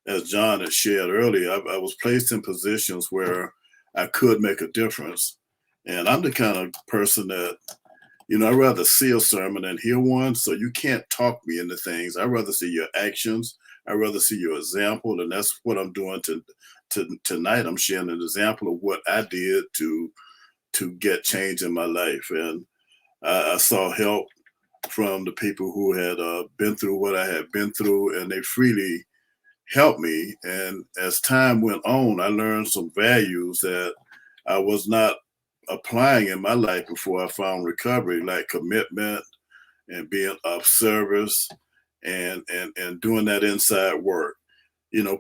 As John had shared earlier, I was placed in positions where I could make a difference. And I'm the kind of person that, I'd rather see a sermon than hear one. So you can't talk me into things. I'd rather see your actions. I'd rather see your example. And that's what I'm doing tonight. I'm sharing an example of what I did to get change in my life. And I saw help from the people who had been through what I had been through, and they freely helped me. And as time went on, I learned some values that I was not applying in my life before I found recovery, like commitment and being of service and doing that inside work.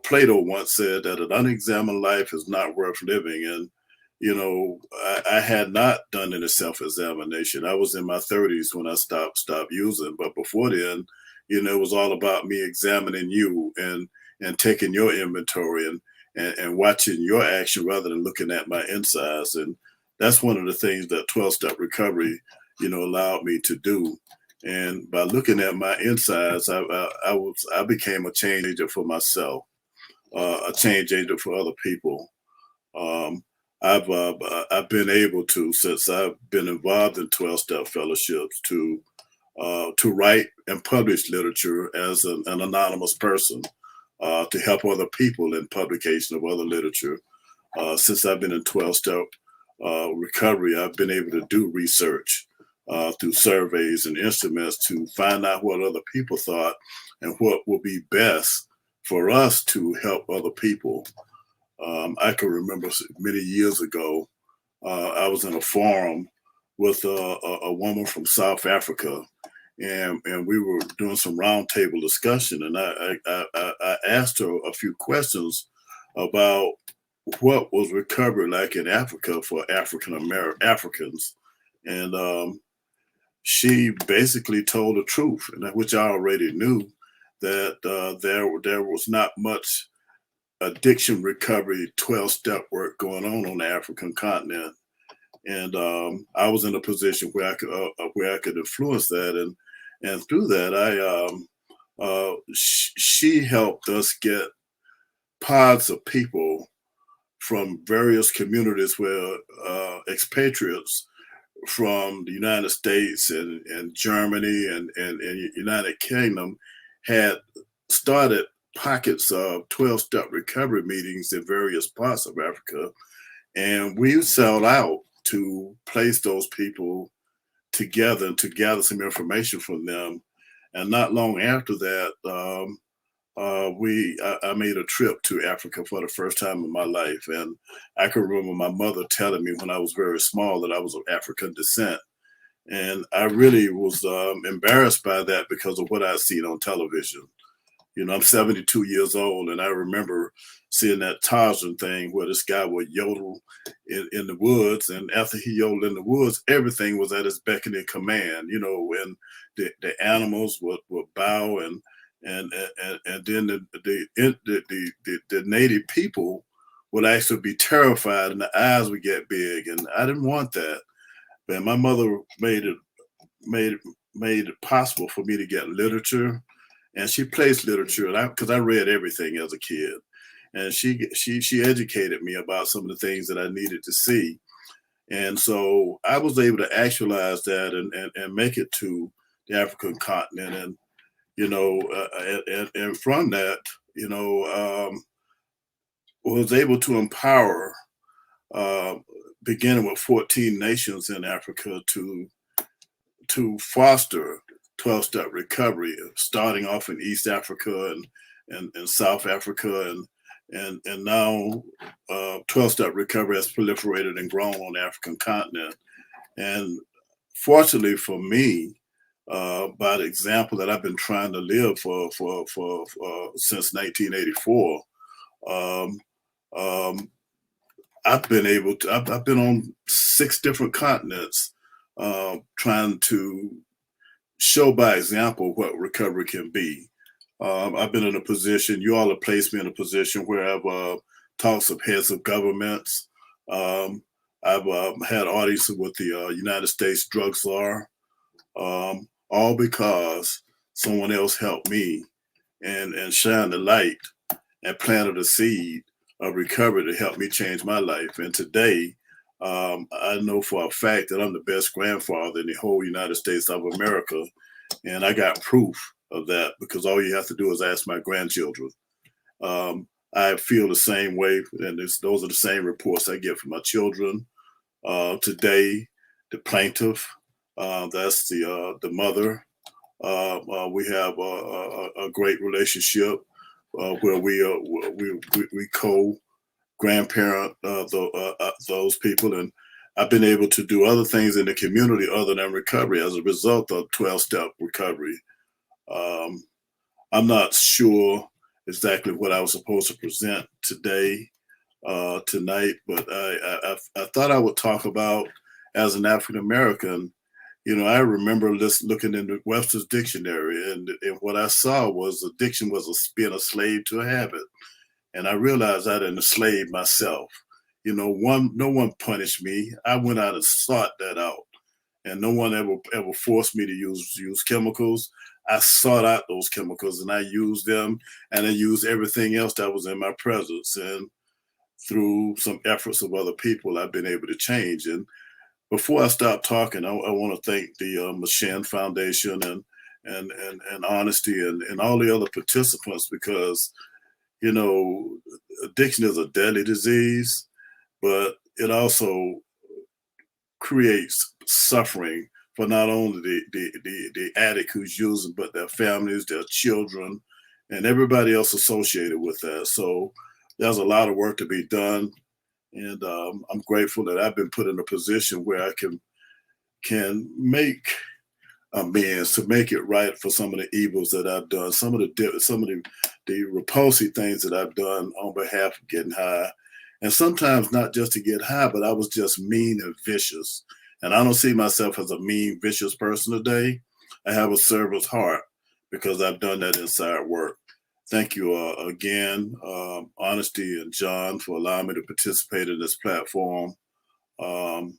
Plato once said that an unexamined life is not worth living. And I had not done any self-examination. I was in my 30s when I stopped using, but before then, it was all about me examining you and taking your inventory and watching your action rather than looking at my insides. And that's one of the things that 12-step recovery, allowed me to do. And by looking at my insides, I became a change agent for myself, a change agent for other people. I've been able to, since I've been involved in 12-step fellowships, to write and publish literature as an anonymous person, to help other people in publication of other literature. Since I've been in 12-step recovery, I've been able to do research through surveys and instruments to find out what other people thought and what would be best for us to help other people. I can remember many years ago, I was in a forum with a woman from South Africa, and we were doing some roundtable discussion, and I asked her a few questions about what was recovery like in Africa for Africans, and she basically told the truth, and which I already knew, that there was not much addiction recovery 12-step work going on the African continent. And I was in a position where I could influence that, and through that she helped us get pods of people from various communities where expatriates from the United States and Germany and United Kingdom had started pockets of 12-step recovery meetings in various parts of Africa. And we set out to place those people together and to gather some information from them. And not long after that, I made a trip to Africa for the first time in my life. And I can remember my mother telling me when I was very small that I was of African descent. And I really was embarrassed by that because of what I'd seen on television. I'm 72 years old, and I remember seeing that Tarzan thing where this guy would yodel in the woods, and after he yodeled in the woods, everything was at his beck and command, and the animals would bow, and then the native people would actually be terrified, and the eyes would get big, and I didn't want that. But my mother made it possible for me to get literature. And she placed literature, because I read everything as a kid, and she educated me about some of the things that I needed to see, and so I was able to actualize that and make it to the African continent, and and from that, was able to empower, beginning with 14 nations in Africa, to foster 12-step recovery, starting off in East Africa and South Africa, and now 12-step recovery has proliferated and grown on the African continent. And fortunately for me, by the example that I've been trying to live for since 1984, I've been on 6 different continents, trying to show by example what recovery can be. I've been in a position, you all have placed me in a position where I've talked to heads of governments. I've had audiences with the United States drug czar, all because someone else helped me and shined the light and planted a seed of recovery to help me change my life. And today, I know for a fact that I'm the best grandfather in the whole United States of America. And I got proof of that because all you have to do is ask my grandchildren. I feel the same way, and those are the same reports I get from my children. Today, the plaintiff, that's the mother. We have a great relationship where we co-grandparent those people, and I've been able to do other things in the community other than recovery as a result of 12-step recovery. I'm not sure exactly what I was supposed to present tonight, but I thought I would talk about, as an African American, I remember looking in the Webster's dictionary, and what I saw was addiction was being a slave to a habit. And I realized I didn't enslave myself. No one punished me. I went out and sought that out. And no one ever forced me to use chemicals. I sought out those chemicals and I used them, and I used everything else that was in my presence. And through some efforts of other people, I've been able to change. And before I stop talking, I want to thank the Machine Foundation and Honesty and all the other participants, because addiction is a deadly disease, but it also creates suffering for not only the addict who's using, but their families, their children, and everybody else associated with that. So there's a lot of work to be done. And I'm grateful that I've been put in a position where I can make amends, to make it right for some of the evils that I've done, some of the repulsive things that I've done on behalf of getting high. And sometimes not just to get high, but I was just mean and vicious. And I don't see myself as a mean, vicious person today. I have a servant's heart because I've done that inside work. Thank you again, Honesty and John, for allowing me to participate in this platform. I'm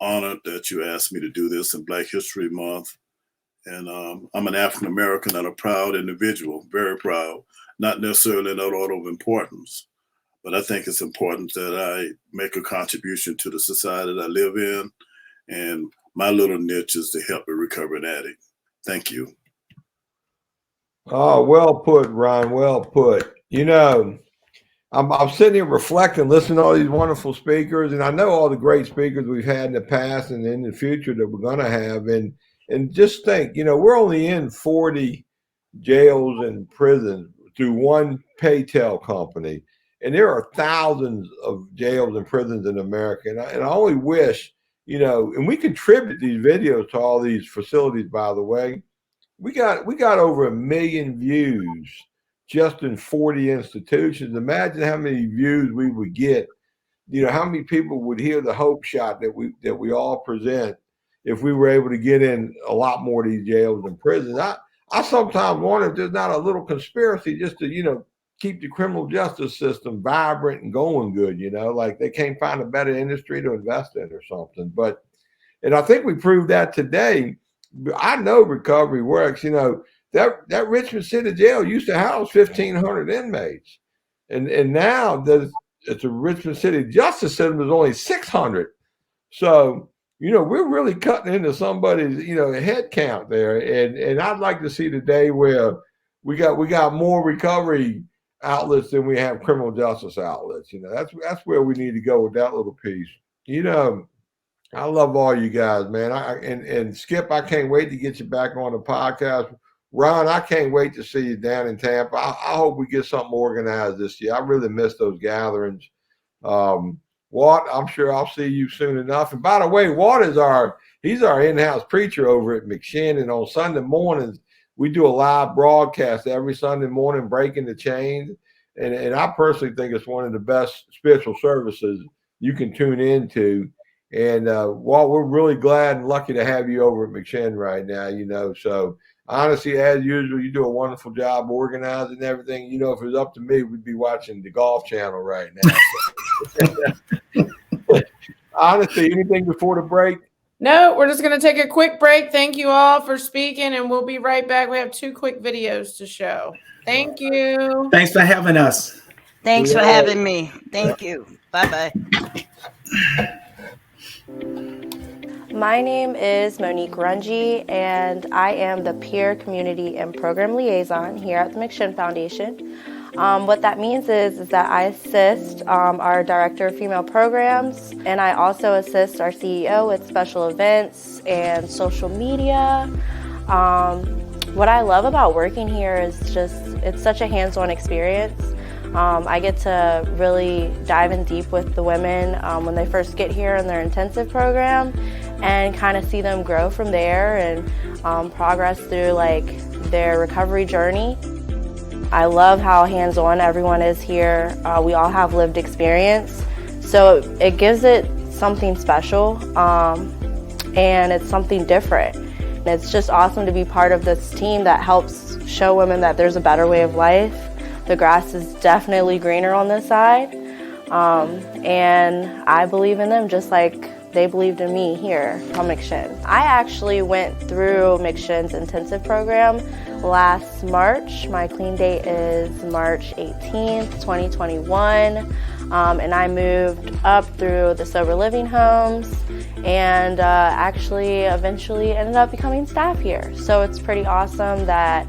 honored that you asked me to do this in Black History Month. And I'm an African American and a proud individual, very proud, not necessarily in that order of importance, but I think it's important that I make a contribution to the society that I live in. And my little niche is to help a recovering addict. Thank you. Oh, well put, Ron. Well put. I'm sitting here reflecting, listening to all these wonderful speakers, and I know all the great speakers we've had in the past and in the future that we're going to have. And just think, we're only in 40 jails and prisons through one pay-tell company, and there are thousands of jails and prisons in America. And I only wish, and we contribute these videos to all these facilities, by the way. We got over 1 million views just in 40 institutions. Imagine how many views we would get. How many people would hear the hope shot that we all present if we were able to get in a lot more of these jails and prisons. I sometimes wonder if there's not a little conspiracy just to keep the criminal justice system vibrant and going good. Like they can't find a better industry to invest in or something. And I think we proved that today. I know recovery works. That Richmond City Jail used to house 1,500 inmates, and now it's a Richmond City Justice System. There's only 600. So we're really cutting into somebody's head count there, and I'd like to see the day where we got more recovery outlets than we have criminal justice outlets. That's where we need to go with that little piece. I love all you guys, man. And Skip, I can't wait to get you back on the podcast. Ron, I can't wait to see you down in Tampa. I hope we get something organized this year. I really miss those gatherings. Walt, I'm sure I'll see you soon enough. And by the way, Walt he's our in-house preacher over at McShin. And on Sunday mornings, we do a live broadcast every Sunday morning, breaking the chains. And I personally think it's one of the best spiritual services you can tune into. And Walt, we're really glad and lucky to have you over at McShin right now, So honestly, as usual, you do a wonderful job organizing everything. If it was up to me, we'd be watching the Golf Channel right now. Honestly, anything before the break? No, we're just going to take a quick break. Thank you all for speaking, and we'll be right back. We have 2 quick videos to show. Thank you. Thanks for having us. Thanks for having me. Thank you. Bye-bye. My name is Monique Runge, and I am the Peer Community and Program Liaison here at the McShin Foundation. What that means is that I assist our Director of Female Programs, and I also assist our CEO with special events and social media. What I love about working here is it's such a hands-on experience. I get to really dive in deep with the women when they first get here in their intensive program and kind of see them grow from there and progress through like their recovery journey. I love how hands-on everyone is here. We all have lived experience, so it gives it something special and it's something different. And it's just awesome to be part of this team that helps show women that there's a better way of life. The grass is definitely greener on this side, and I believe in them just like they believed in me here from McShin. I actually went through McShin's intensive program last March. My clean date is March 18th, 2021, and I moved up through the sober living homes and actually eventually ended up becoming staff here. So it's pretty awesome that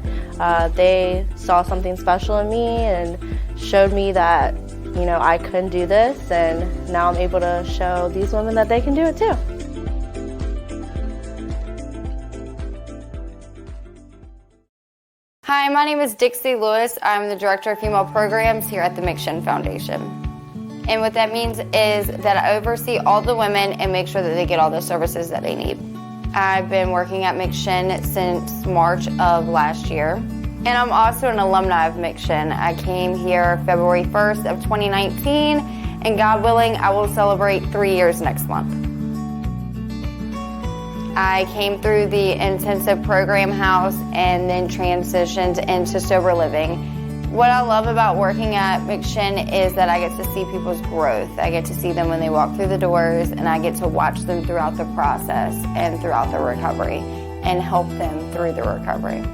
they saw something special in me and showed me that, you know, I couldn't do this, and now I'm able to show these women that they can do it too. Hi, my name is Dixie Lewis. I'm the Director of Female Programs here at the McShin Foundation. And what that means is that I oversee all the women and make sure that they get all the services that they need. I've been working at McShin since March of last year. And I'm also an alumni of McShin. I came here February 1st of 2019, and God willing, I will celebrate 3 years next month. I came through the intensive program house and then transitioned into sober living. What I love about working at McShin is that I get to see people's growth. I get to see them when they walk through the doors, and I get to watch them throughout the process and throughout their recovery and help them through the recovery.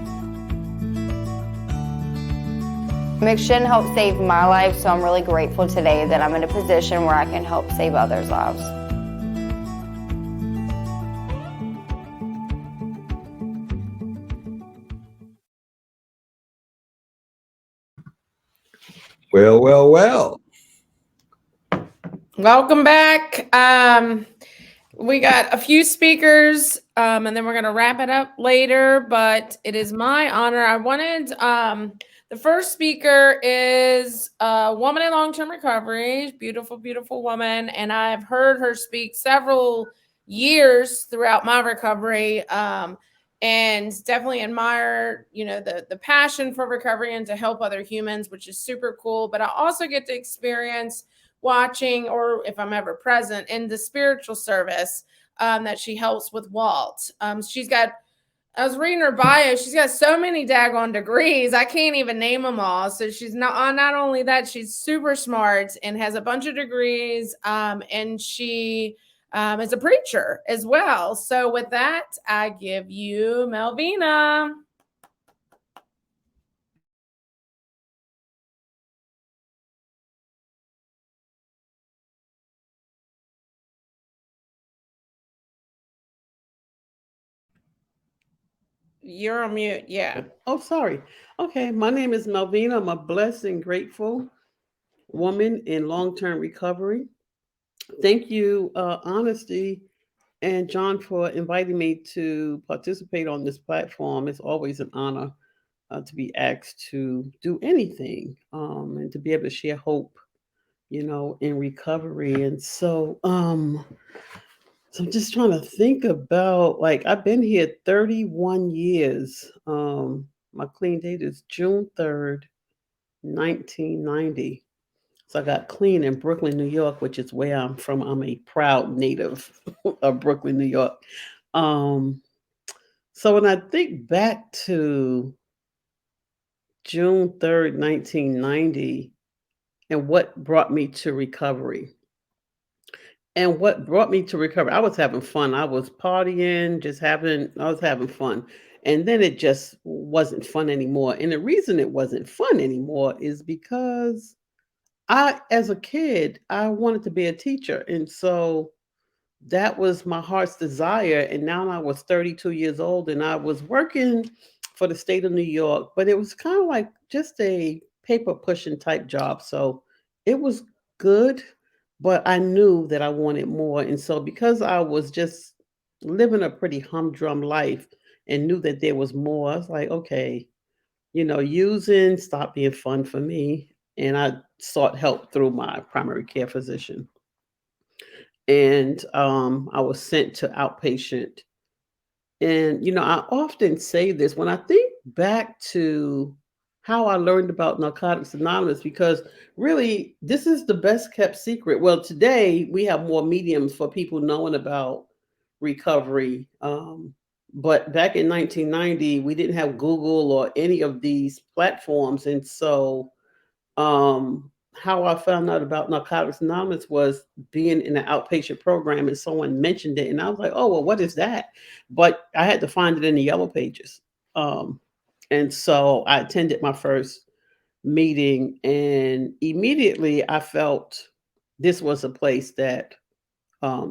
McShin helped save my life, so I'm really grateful today that I'm in a position where I can help save others' lives. Well, well, well. Welcome back. We got a few speakers, and then we're going to wrap it up later, but it is my honor. I wanted, the first speaker is a woman in long-term recovery, beautiful, beautiful woman, and I've heard her speak several years throughout my recovery, and definitely admire, you know, the passion for recovery and to help other humans, which is super cool. But I also get to experience watching, or if I'm ever present, in the spiritual service that she helps with Walt. She's got, I was reading her bio, she's got so many daggone degrees, I can't even name them all. So she's not only that, she's super smart and has a bunch of degrees, and she is a preacher as well. So with that, I give you Melvina. You're on mute. Yeah. Oh, sorry. Okay. My name is Melvina. I'm a blessed and grateful woman in long-term recovery. Thank you, Honesty and John, for inviting me to participate on this platform. It's always an honor to be asked to do anything and to be able to share hope, you know, in recovery. And so I'm just trying to think about, like, I've been here 31 years. My clean date is June 3rd, 1990. So I got clean in Brooklyn, New York, which is where I'm from. I'm a proud native of Brooklyn, New York. So when I think back to June 3rd, 1990, and what brought me to recovery, I was having fun. I was partying, I was having fun. And then it just wasn't fun anymore. And the reason it wasn't fun anymore is because as a kid, I wanted to be a teacher. And so that was my heart's desire. And now I was 32 years old and I was working for the state of New York, but it was kind of like just a paper pushing type job. So it was good, but I knew that I wanted more. And so because I was just living a pretty humdrum life and knew that there was more, I was like, okay, using stopped being fun for me. And I sought help through my primary care physician. And I was sent to outpatient. And, I often say this when I think back to how I learned about Narcotics Anonymous, because really, this is the best kept secret. Well, today we have more mediums for people knowing about recovery. But back in 1990, we didn't have Google or any of these platforms. And so, how I found out about Narcotics Anonymous was being in an outpatient program and someone mentioned it. And I was like, oh, well, what is that? But I had to find it in the yellow pages. And so I attended my first meeting and immediately I felt this was a place that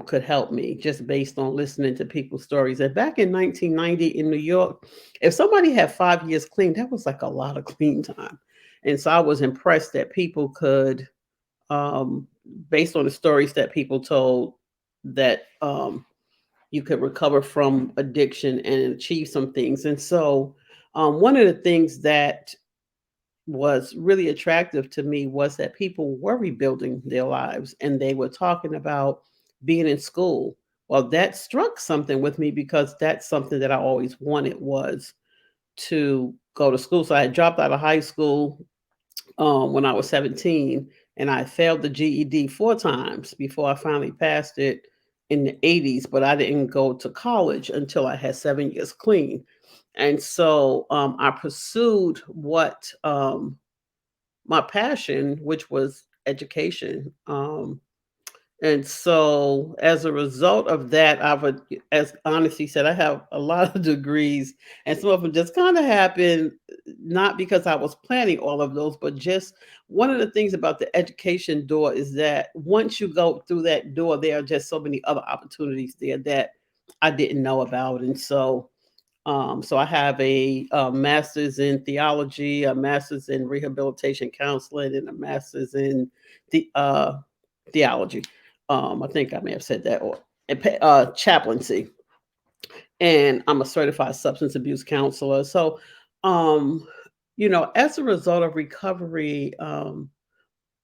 could help me just based on listening to people's stories. And back in 1990 in New York, if somebody had 5 years clean, that was like a lot of clean time. And so I was impressed that people could, based on the stories that people told, that you could recover from addiction and achieve some things. And so one of the things that was really attractive to me was that people were rebuilding their lives and they were talking about being in school. Well, that struck something with me because that's something that I always wanted was to go to school. So I had dropped out of high school when I was 17 and I failed the GED 4 times before I finally passed it in the 80s, but I didn't go to college until I had 7 years clean. And so I pursued what my passion, which was education. And so as a result of that, as Honesty said, I have a lot of degrees and some of them just kind of happened, not because I was planning all of those, but just one of the things about the education door is that once you go through that door, there are just so many other opportunities there that I didn't know about. And so I have a master's in theology, a master's in rehabilitation counseling, and a master's in the theology. I think I may have said that, or chaplaincy. And I'm a certified substance abuse counselor. So, as a result of recovery, and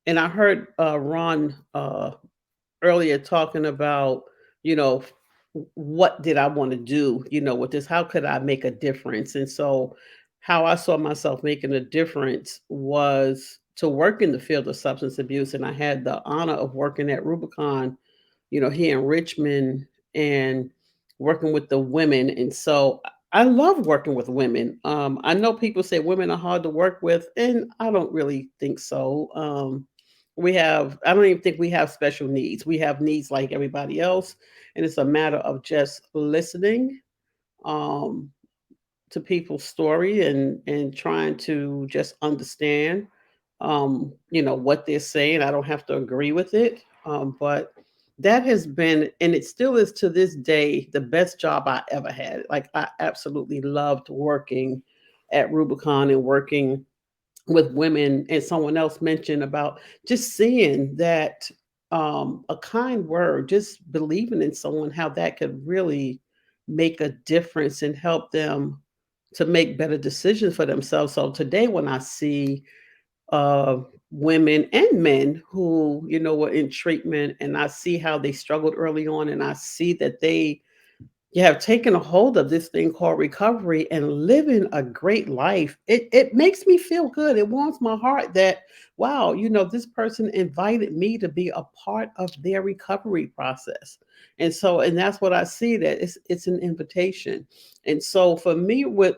I heard Ron earlier talking about, what did I want to do, with this? How could I make a difference? And so, how I saw myself making a difference was to work in the field of substance abuse. And I had the honor of working at Rubicon, here in Richmond and working with the women. And so, I love working with women. I know people say women are hard to work with, and I don't really think so. I don't even think we have special needs. We have needs like everybody else. And it's a matter of just listening um, to people's story and trying to just understand, what they're saying. I don't have to agree with it. But that has been, and it still is to this day, the best job I ever had. Like I absolutely loved working at Rubicon and working with women. And someone else mentioned about just seeing that a kind word, just believing in someone, how that could really make a difference and help them to make better decisions for themselves. So today when I see uh, women and men who, were in treatment and I see how they struggled early on and I see that they have taken a hold of this thing called recovery and living a great life. It makes me feel good. It warms my heart that, wow, this person invited me to be a part of their recovery process. And that's what I see, that it's an invitation. And so for me with,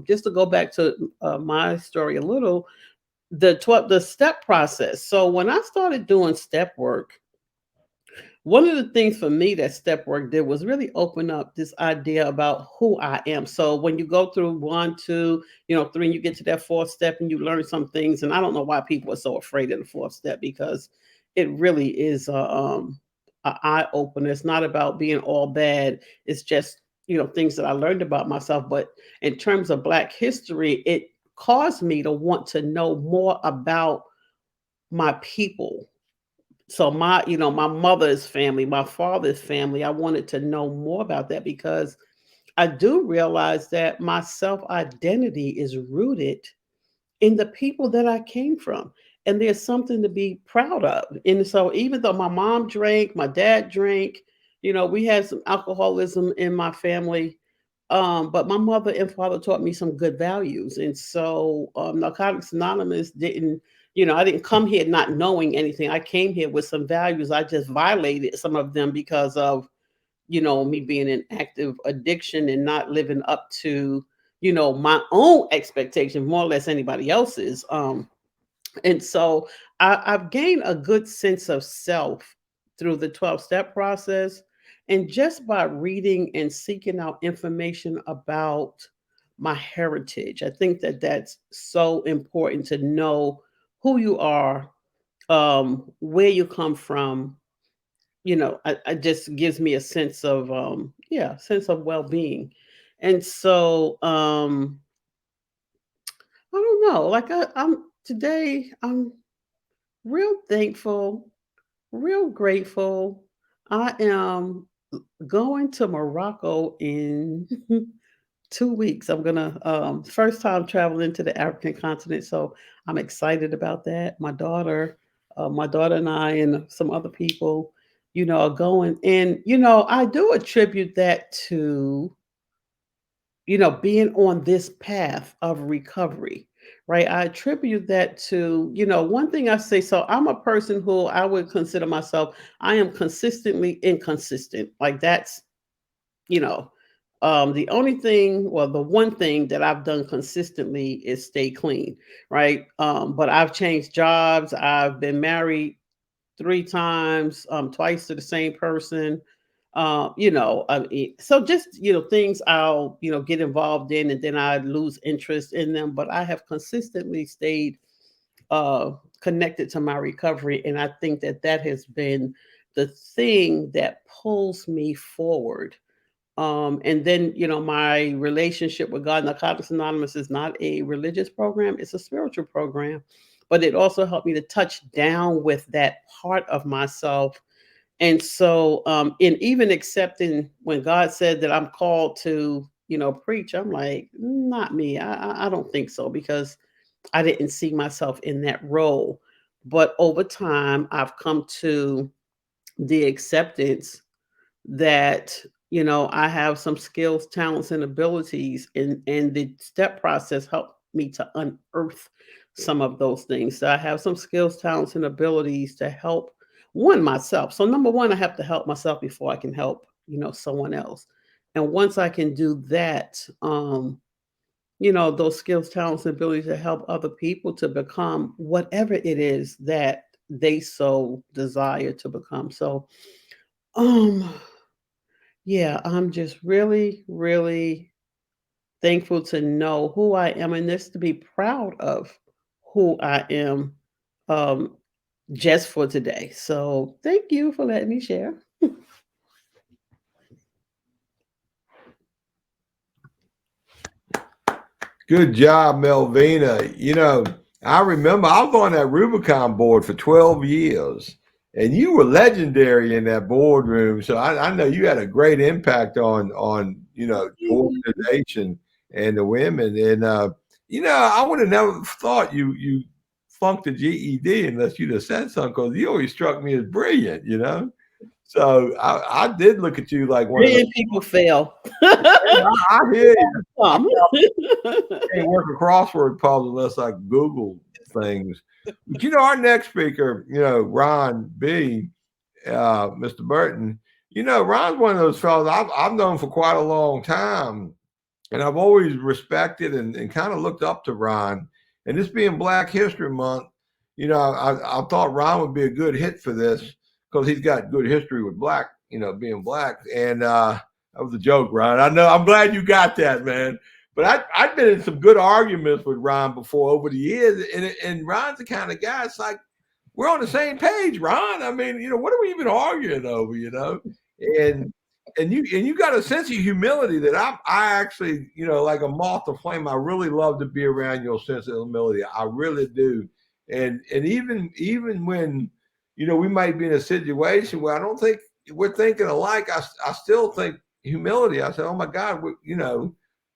just to go back to my story a little, the step process. So when I started doing step work, one of the things for me that step work did was really open up this idea about who I am. So when you go through 1, 2, 3, and you get to that fourth step and you learn some things, and I don't know why people are so afraid of the fourth step because it really is an eye opener. It's not about being all bad. It's just, things that I learned about myself. But in terms of Black history, it caused me to want to know more about my people. So my mother's family, my father's family, I wanted to know more about that because I do realize that my self-identity is rooted in the people that I came from. And there's something to be proud of. And so even though my mom drank, my dad drank, we had some alcoholism in my family. But my mother and father taught me some good values. And so Narcotics Anonymous didn't, I didn't come here not knowing anything. I came here with some values. I just violated some of them because of, me being in active addiction and not living up to, my own expectations, more or less anybody else's. And so I've gained a good sense of self through the 12-step process. And just by reading and seeking out information about my heritage, I think that that's so important to know who you are, where you come from. I just gives me a sense of, sense of well-being. And so, I don't know, like I'm real thankful, real grateful. I am going to Morocco in 2 weeks. I'm gonna first time traveling to the African continent, so I'm excited about that. My daughter and I and some other people, are going. And I do attribute that to being on this path of recovery, right? I attribute that to, one thing I say, so I'm a person who I would consider myself, I am consistently inconsistent. Like that's, the only thing, well, the one thing that I've done consistently is stay clean, right? But I've changed jobs. I've been married 3 times, twice to the same person. So just, things I'll, get involved in and then I lose interest in them. But I have consistently stayed connected to my recovery. And I think that that has been the thing that pulls me forward. And then, my relationship with God. Narcotics Anonymous is not a religious program, it's a spiritual program. But it also helped me to touch down with that part of myself. And so, in even accepting when God said that I'm called to, preach, I'm like, not me. I don't think so, because I didn't see myself in that role. But over time, I've come to the acceptance that, I have some skills, talents, and abilities, and the step process helped me to unearth some of those things. So I have some skills, talents, and abilities to help myself. So number one, I have to help myself before I can help, someone else. And once I can do that, those skills, talents, and abilities to help other people to become whatever it is that they so desire to become. So, yeah, I'm just really, really thankful to know who I am and just to be proud of who I am, just for today. So thank you for letting me share. Good job, Melvina. I remember I was on that Rubicon board for 12 years, and you were legendary in that boardroom. So I know you had a great impact on the organization and the women. And I would have never thought you flunked the GED unless you'd have said something, because you always struck me as brilliant. So I did look at you like one Brilliant of people fail. I hear you. Can't work a crossword puzzle unless I Google things. But our next speaker, Ron B, Mr. Burton, Ron's one of those fellows I've known for quite a long time. And I've always respected and kind of looked up to Ron. And this being Black History Month, I thought Ron would be a good hit for this, because he's got good history with being Black. And that was a joke, Ron. I know. I'm glad you got that, man. But I've been in some good arguments with Ron before over the years. And Ron's the kind of guy, it's like, we're on the same page, Ron. I mean, what are we even arguing over, And you got a sense of humility that I actually, like a moth to flame, I really love to be around your sense of humility. I really do. And even when, we might be in a situation where I don't think we're thinking alike, I still think humility. I said, oh my God,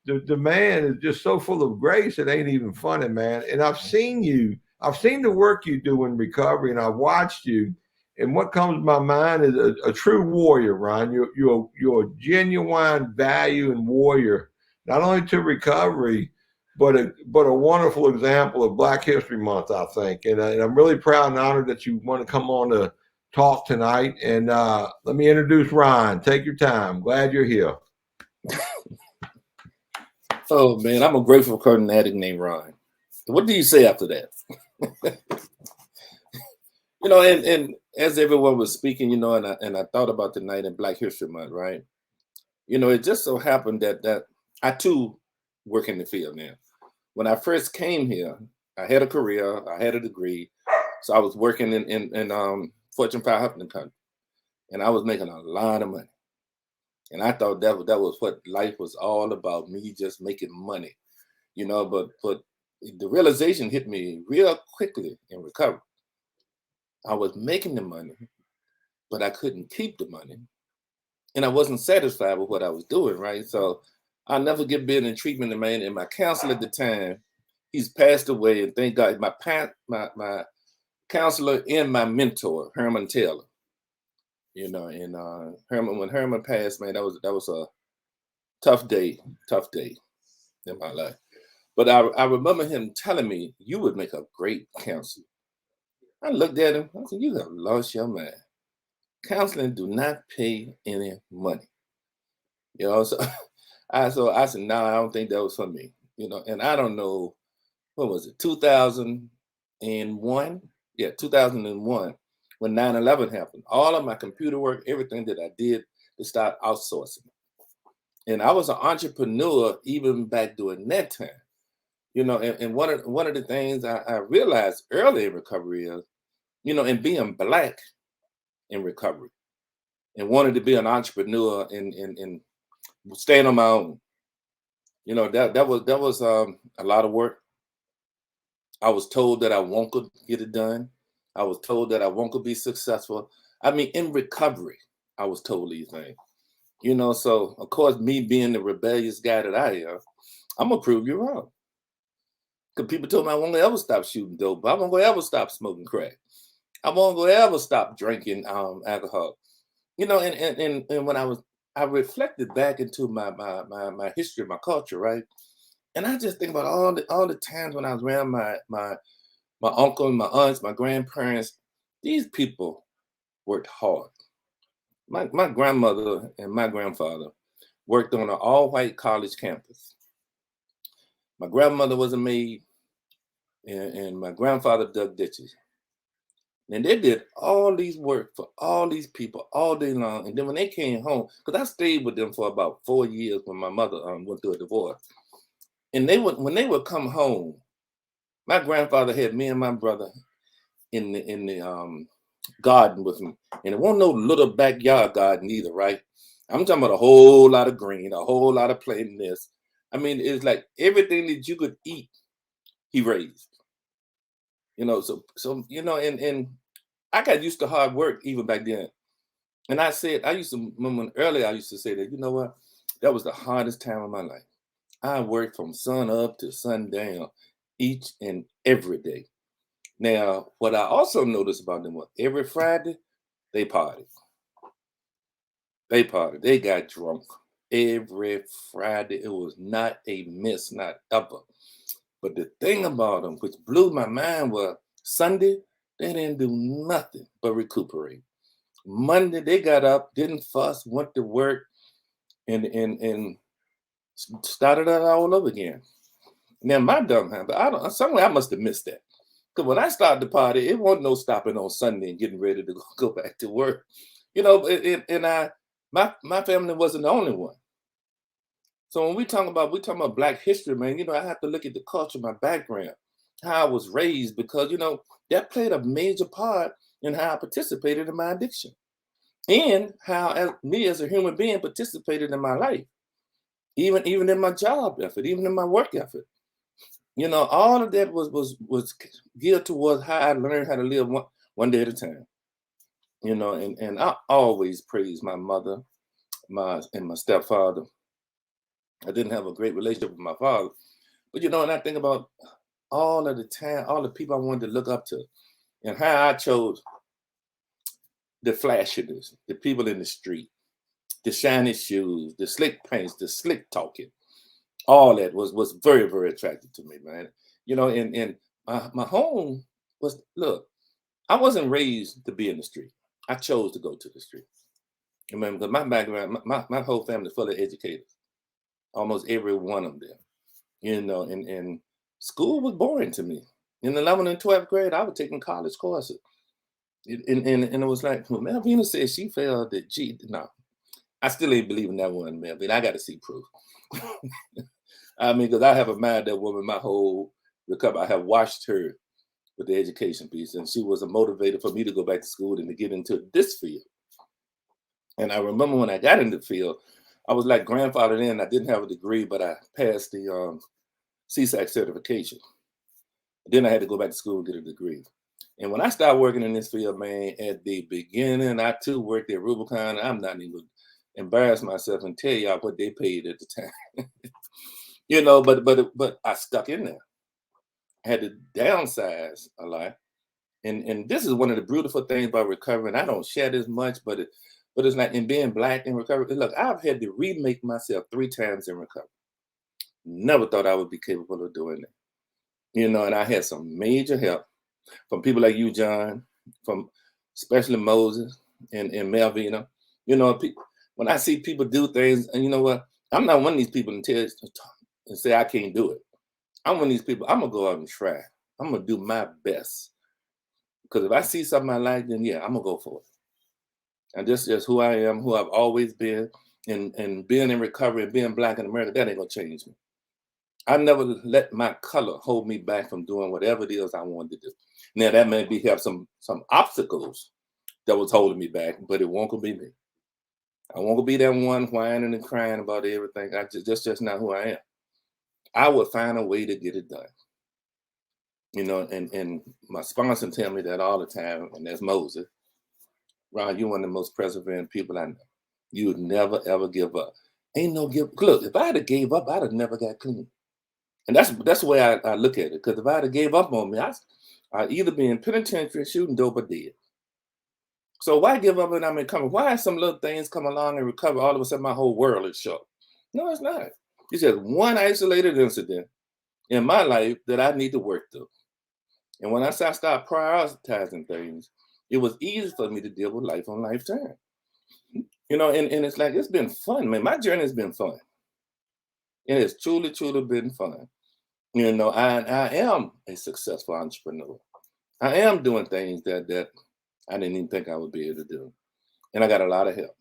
the man is just so full of grace, it ain't even funny, man. And I've seen the work you do in recovery, and I've watched you. And what comes to my mind is a true warrior, Ron. You're a genuine value and warrior, not only to recovery, but a wonderful example of Black History Month, I think. And I'm really proud and honored that you want to come on to talk tonight. And let me introduce Ron. Take your time. Glad you're here. Oh man, I'm a grateful curtain addict named Ron. What do you say after that? And as everyone was speaking, and I thought about the night in Black History Month, right? It just so happened that I too work in the field now. When I first came here, I had a career, I had a degree, so I was working in Fortune 500 company, and I was making a lot of money. And I thought that was what life was all about, me just making money, but the realization hit me real quickly in recovery. I was making the money, but I couldn't keep the money. And I wasn't satisfied with what I was doing, right? So I'll never get been in treatment, man. And my counselor at the time, he's passed away, and thank God, my counselor and my mentor, Herman Taylor. And when Herman passed, man, that was a tough day in my life. But I remember him telling me, you would make a great counselor. I looked at him, I said, you have lost your mind. Counseling do not pay any money. So I said, no, I don't think that was for me. And I don't know, what was it, 2001? Yeah, 2001. When 9/11 happened, all of my computer work, everything that I did, to start outsourcing. And I was an entrepreneur even back during that time. And one of the things I realized early in recovery is, and being Black in recovery, and wanted to be an entrepreneur and stand on my own. That was a lot of work. I was told that I won't get it done. I was told that I won't be successful. I mean, in recovery, I was told these things. So of course, me being the rebellious guy that I am, I'm gonna prove you wrong. Because people told me I won't ever stop shooting dope, but I won't ever stop smoking crack. I won't ever stop drinking alcohol. And when I reflected back into my history, my culture, right? And I just think about all the times when I was around my uncle and my aunts, my grandparents. These people worked hard. My grandmother and my grandfather worked on an all-white college campus. My grandmother was a maid, and my grandfather dug ditches. And they did all these work for all these people all day long. And then when they came home, because I stayed with them for about 4 years when my mother went through a divorce. And when they would come home, my grandfather had me and my brother in the garden with him. And it wasn't no little backyard garden either, right? I'm talking about a whole lot of green, a whole lot of planting this. I mean, it's like everything that you could eat, he raised. So and I got used to hard work even back then. And I used to remember earlier, I used to say that, you know what? That was the hardest time of my life. I worked from sun up to sundown each and every day. Now, what I also noticed about them was every Friday, they partied. They got drunk every Friday. It was not a miss, not ever. But the thing about them, which blew my mind, was Sunday, they didn't do nothing but recuperate. Monday, they got up, didn't fuss, went to work, and started it all over again. Now, my dumb hand, but somewhere I must have missed that. Because when I started the party, it wasn't no stopping on Sunday and getting ready to go back to work. My family wasn't the only one. So when we talk about Black history, man, I have to look at the culture, my background, how I was raised, because, that played a major part in how I participated in my addiction and how me as a human being participated in my life, even in my job effort, even in my work effort. You know, all of that was geared towards how I learned how to live one day at a time. You know, and I always praise my mother, my stepfather. I didn't have a great relationship with my father, but you know, and I think about all of the time, all the people I wanted to look up to, and how I chose the flashiness, the people in the street, the shiny shoes, the slick paints, the slick talking. All that was very, very attractive to me, man. You know, and my home was, look, I wasn't raised to be in the street. I chose to go to the street. I mean, because my background, my whole family is full of educators, almost every one of them. You know, and school was boring to me. In the 11th and 12th grade, I was taking college courses. And it was like, well, Melvina said she failed the G. No, I still ain't believing that one, Melvina. I got to see proof. I mean, because I have admired that woman my whole recovery. I have watched her with the education piece, and she was a motivator for me to go back to school and to get into this field. And I remember when I got into the field, I was like grandfathered in. I didn't have a degree, but I passed the CSAC certification. Then I had to go back to school and get a degree. And when I started working in this field, man, at the beginning, I too worked at Rubicon. I'm not even embarrass myself and tell y'all what they paid at the time. You know, but I stuck in there. I had to downsize a lot. And this is one of the beautiful things about recovering. I don't share this much, but it's like in being Black in recovery. Look, I've had to remake myself 3 times in recovery. Never thought I would be capable of doing that. You know, and I had some major help from people like you, John, from especially Moses and Melvina. You know, when I see people do things, and you know what, I'm not one of these people to and say I can't do it. I'm one of these people, I'm gonna go out and try. I'm gonna do my best. Because if I see something I like, then yeah, I'm gonna go for it. And this is just who I am, who I've always been, and being in recovery and being Black in America, that ain't gonna change me. I never let my color hold me back from doing whatever it is I wanted to do. Now that may have some obstacles that was holding me back, but it won't gonna be me. I won't gonna be that one whining and crying about everything. That's just not who I am. I would find a way to get it done. You know, and my sponsor tell me that all the time, and that's Moses. Ron, you're one of the most perseverant people I know. You would never ever give up. Ain't no give. Look, if I had gave up, I'd have never got clean. And that's the way I look at it. Because if I had gave up on me, I'd either be in penitentiary, shooting dope, or dead. So why give up when I'm in recovery? Why some little things come along and recover? All of a sudden, my whole world is shut. No, it's not. It's just one isolated incident in my life that I need to work through. And when I start prioritizing things, it was easy for me to deal with life on lifetime. You know, and it's like, it's been fun, man. My journey has been fun. It has truly, truly been fun. You know, I am a successful entrepreneur. I am doing things that I didn't even think I would be able to do. And I got a lot of help.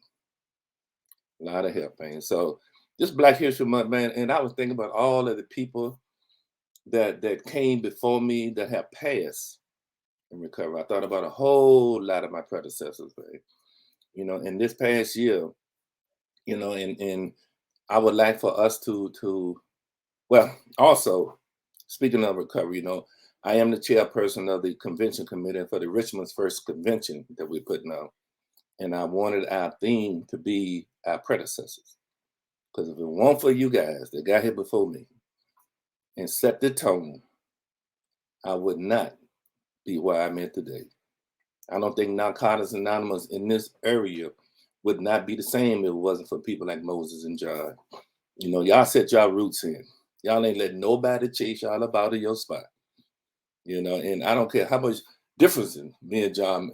A lot of help, man. So this Black History Month, man, and I was thinking about all of the people that came before me that have passed in recovery. I thought about a whole lot of my predecessors, man. You know, in this past year, you know, and I would like for us to well, also, speaking of recovery, you know, I am the chairperson of the convention committee for the Richmond's first convention that we're putting on. And I wanted our theme to be our predecessors. Because if it weren't for you guys that got here before me and set the tone, I would not be where I'm at today. I don't think Narcotics Anonymous in this area would not be the same if it wasn't for people like Moses and John. You know, y'all set y'all roots in. Y'all ain't let nobody chase y'all up out of your spot. You know, and I don't care how much difference me and John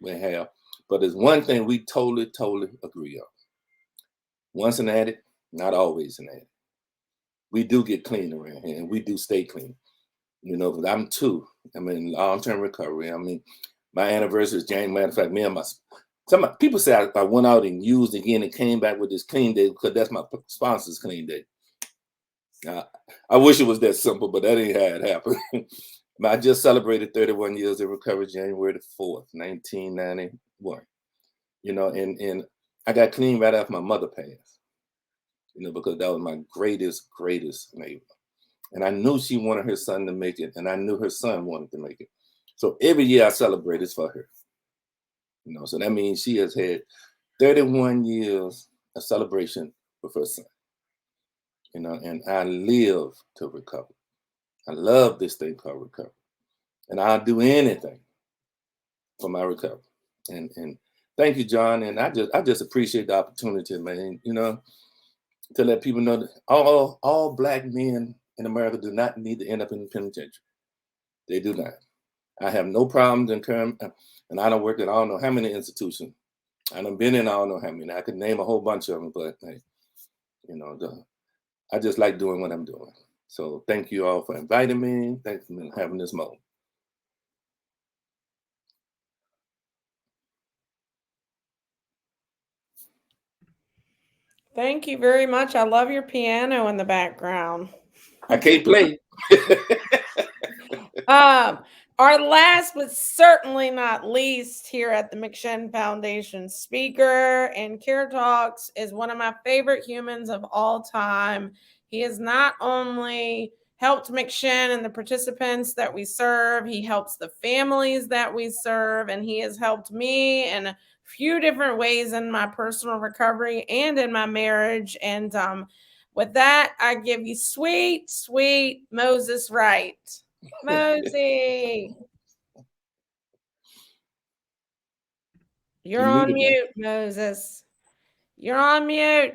may have, but there's one thing we totally agree on. Once an addict, not always an addict. We do get clean around here, and we do stay clean. You know, because I'm too. I'm in long-term recovery. I mean, my anniversary is January. Matter of fact, me and some people say I went out and used again and came back with this clean day because that's my sponsor's clean day. I wish it was that simple, but that ain't how it happened. I just celebrated 31 years of recovery January the 4th, 1991. You know, and I got clean right after my mother passed, you know, because that was my greatest neighbor. And I knew she wanted her son to make it, and I knew her son wanted to make it. So every year I celebrate this for her. You know, so that means she has had 31 years of celebration with her son. You know, and I live to recover. I love this thing called recovery. And I'll do anything for my recovery. And thank you, John. And I just appreciate the opportunity, man, you know, to let people know that all Black men in America do not need to end up in the penitentiary. They do not. I have no problems in current, and I don't work at I don't know how many institutions. I done been in I don't know how many. I could name a whole bunch of them, but hey, you know, I just like doing what I'm doing. So thank you all for inviting me. Thanks for having this moment. Thank you very much. I love your piano in the background. I can't play. Our last but certainly not least here at the McShin Foundation speaker and Care Talks is one of my favorite humans of all time. He has not only helped McShin and the participants that we serve, he helps the families that we serve, and he has helped me in a few different ways in my personal recovery and in my marriage. And with that, I give you sweet, sweet Moses Wright. Mosey. You're on mute, Moses. You're on mute.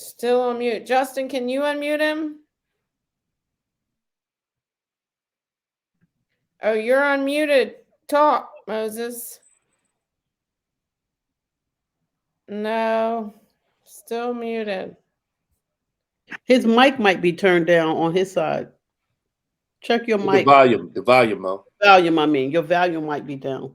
Still on mute. Justin, can you unmute him? Oh, you're unmuted. Talk, Moses. No, still muted. His mic might be turned down on his side. Check your mic. The volume, Mo. Volume, I mean, your volume might be down.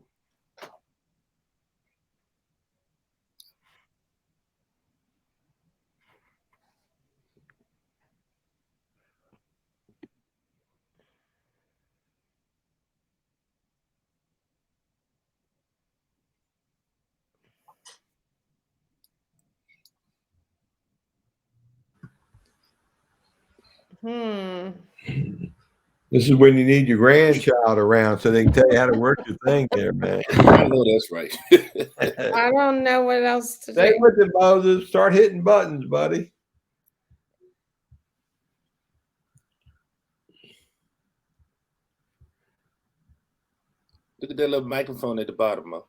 This is when you need your grandchild around so they can tell you how to work your thing there, man. I know that's right. I don't know what else to Stay do. with it, Moses. Start hitting buttons, buddy. Look at that little microphone at the bottom, Mo.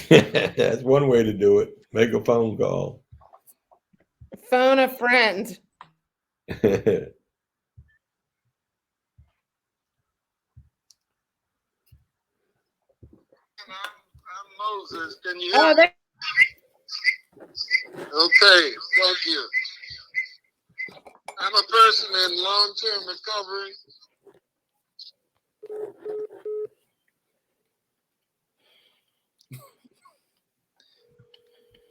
That's one way to do it. Make a phone call. Phone a friend. I'm Moses. Can you hear me? Okay, thank you. I'm a person in long-term recovery.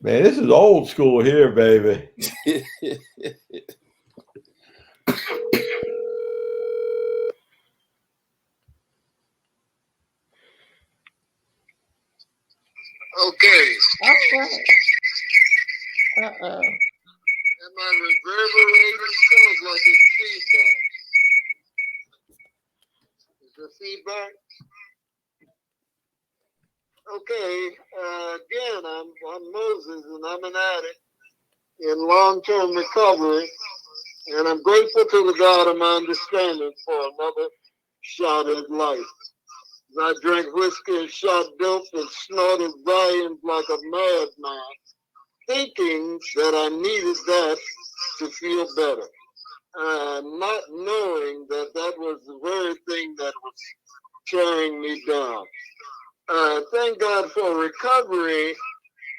Man, this is old school here, baby. Okay. All right. Uh-oh. Am I reverberating? Sounds like it's feedback. Is there feedback? Okay, again, I'm Moses, and I'm an addict in long-term recovery, and I'm grateful to the God of my understanding for another shot at life. I drank whiskey and shot dope and snorted volumes like a madman, thinking that I needed that to feel better, not knowing that that was the very thing that was tearing me down. Thank God for recovery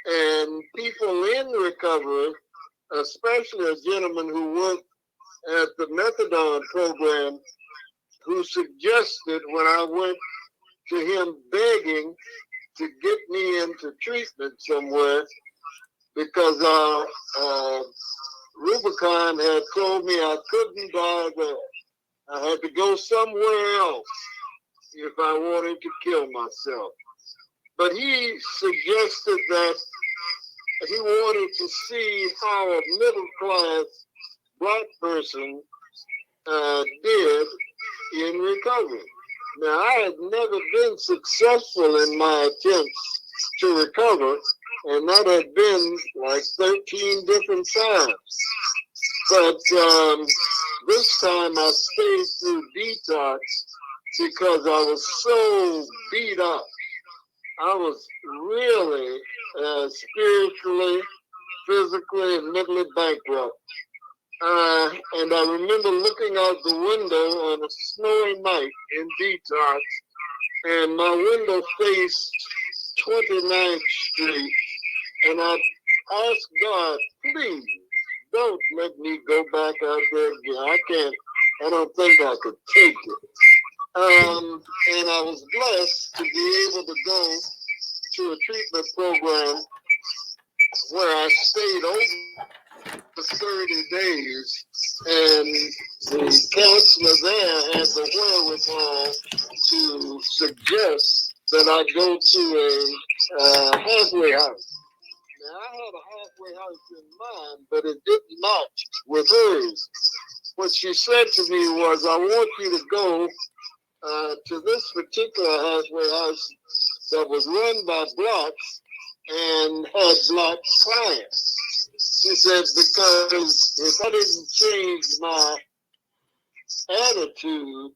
and people in recovery, especially a gentleman who worked at the methadone program who suggested when I went to him begging to get me into treatment somewhere because Rubicon had told me I couldn't die there. I had to go somewhere else if I wanted to kill myself. But he suggested that he wanted to see how a middle-class Black person did in recovery. Now, I had never been successful in my attempts to recover, and that had been like 13 different times. But this time I stayed through detox because I was so beat up. I was really spiritually, physically, and mentally bankrupt. And I remember looking out the window on a snowy night in detox, and my window faced 29th Street, and I asked God, please, don't let me go back out there again. I don't think I could take it. And I was blessed to be able to go to a treatment program where I stayed over for 30 days, and the counselor there had the wherewithal to suggest that I go to a halfway house. Now, I had a halfway house in mind, but it didn't match with hers. What she said to me was, I want you to go to this particular halfway house that was run by Blacks and had Black clients. She said, because if I didn't change my attitude,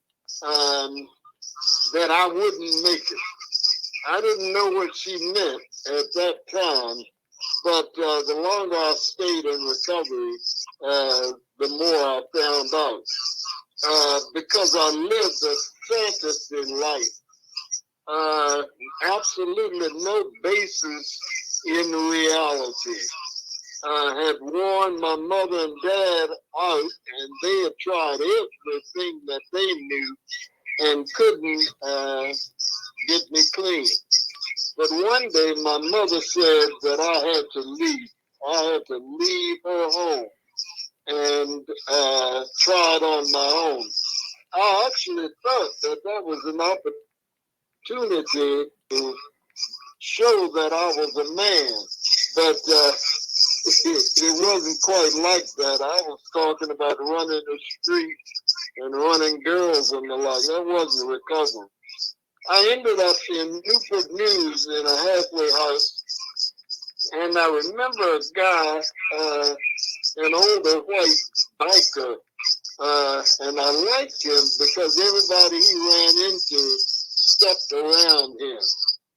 that I wouldn't make it. I didn't know what she meant at that time, but the longer I stayed in recovery, the more I found out. Because I lived a fantasy life. Absolutely no basis in reality. I had worn my mother and dad out, and they had tried everything that they knew and couldn't get me clean. But one day my mother said that I had to leave. I had to leave her home and try it on my own. I actually thought that that was an opportunity to show that I was a man, but it wasn't quite like that. I was talking about running the street and running girls and the like. That wasn't recovery. I ended up in Newport News in a halfway house, and I remember a guy, an older white biker, and I liked him because everybody he ran into stepped around him.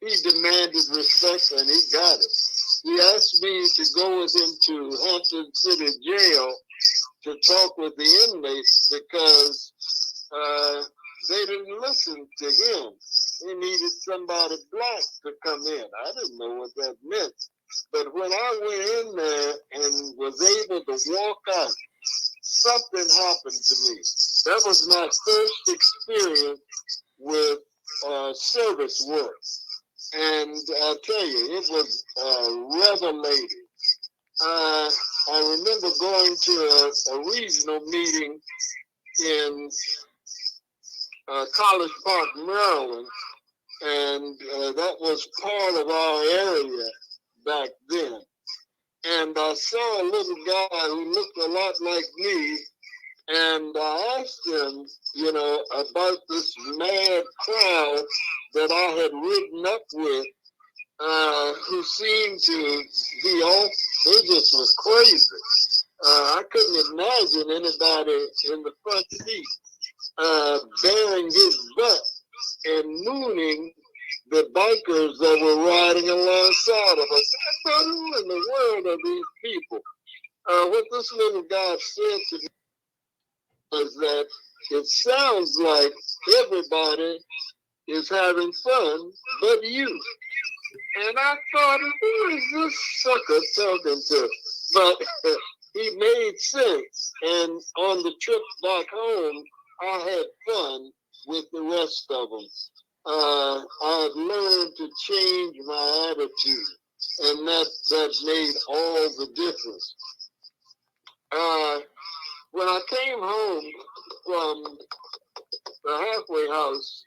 He demanded respect, and he got it. He asked me to go with him to Hampton City Jail to talk with the inmates because they didn't listen to him. He needed somebody Black to come in. I didn't know what that meant. But when I went in there and was able to walk out, something happened to me. That was my first experience with service work. And I'll tell you, it was revelating. I remember going to a regional meeting in College Park, Maryland, and that was part of our area back then. And I saw a little guy who looked a lot like me, and I asked him, you know, about this mad crowd that I had ridden up with who seemed to be off. They just was crazy. I couldn't imagine anybody in the front seat bearing his butt and mooning the bikers that were riding alongside of us. I thought, who in the world are these people? What this little guy said to me was that it sounds like everybody is having fun but you. And I thought, who is this sucker talking to? But he made sense. And on the trip back home, I had fun with the rest of them. I've learned to change my attitude, and that made all the difference. When I came home from the halfway house,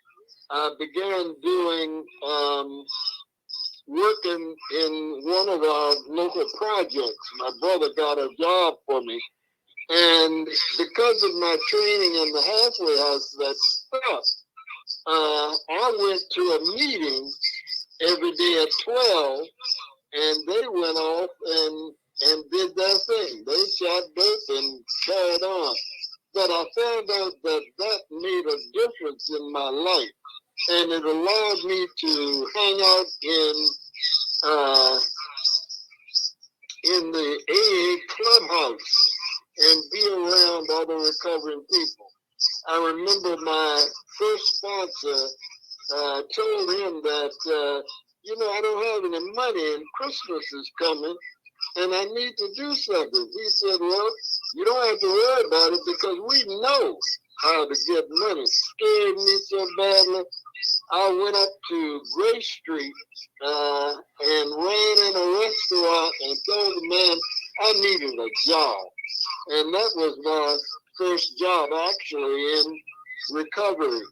I began doing working in one of our local projects. My brother got a job for me. And because of my training in the halfway house that stuff, I went to a meeting every day at 12, and they went off and did their thing. They shot dope and carried on. But I found out that made a difference in my life. And it allowed me to hang out in the AA clubhouse and be around other recovering people. I remember my first sponsor told him that, I don't have any money and Christmas is coming and I need to do something. He said, well, you don't have to worry about it because we know how to get money. Scared me so badly. I went up to Gray Street and ran in a restaurant and told the man I needed a job. And that was my first job actually in recovery.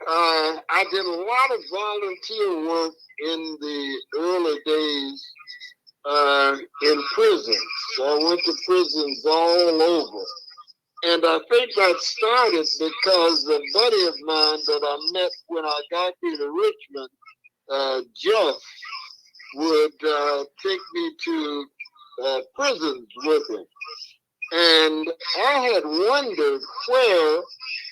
I did a lot of volunteer work in the early days in prisons. So I went to prisons all over. And I think that started because a buddy of mine that I met when I got here to Richmond, Jeff, would take me to prisons with him. And I had wondered where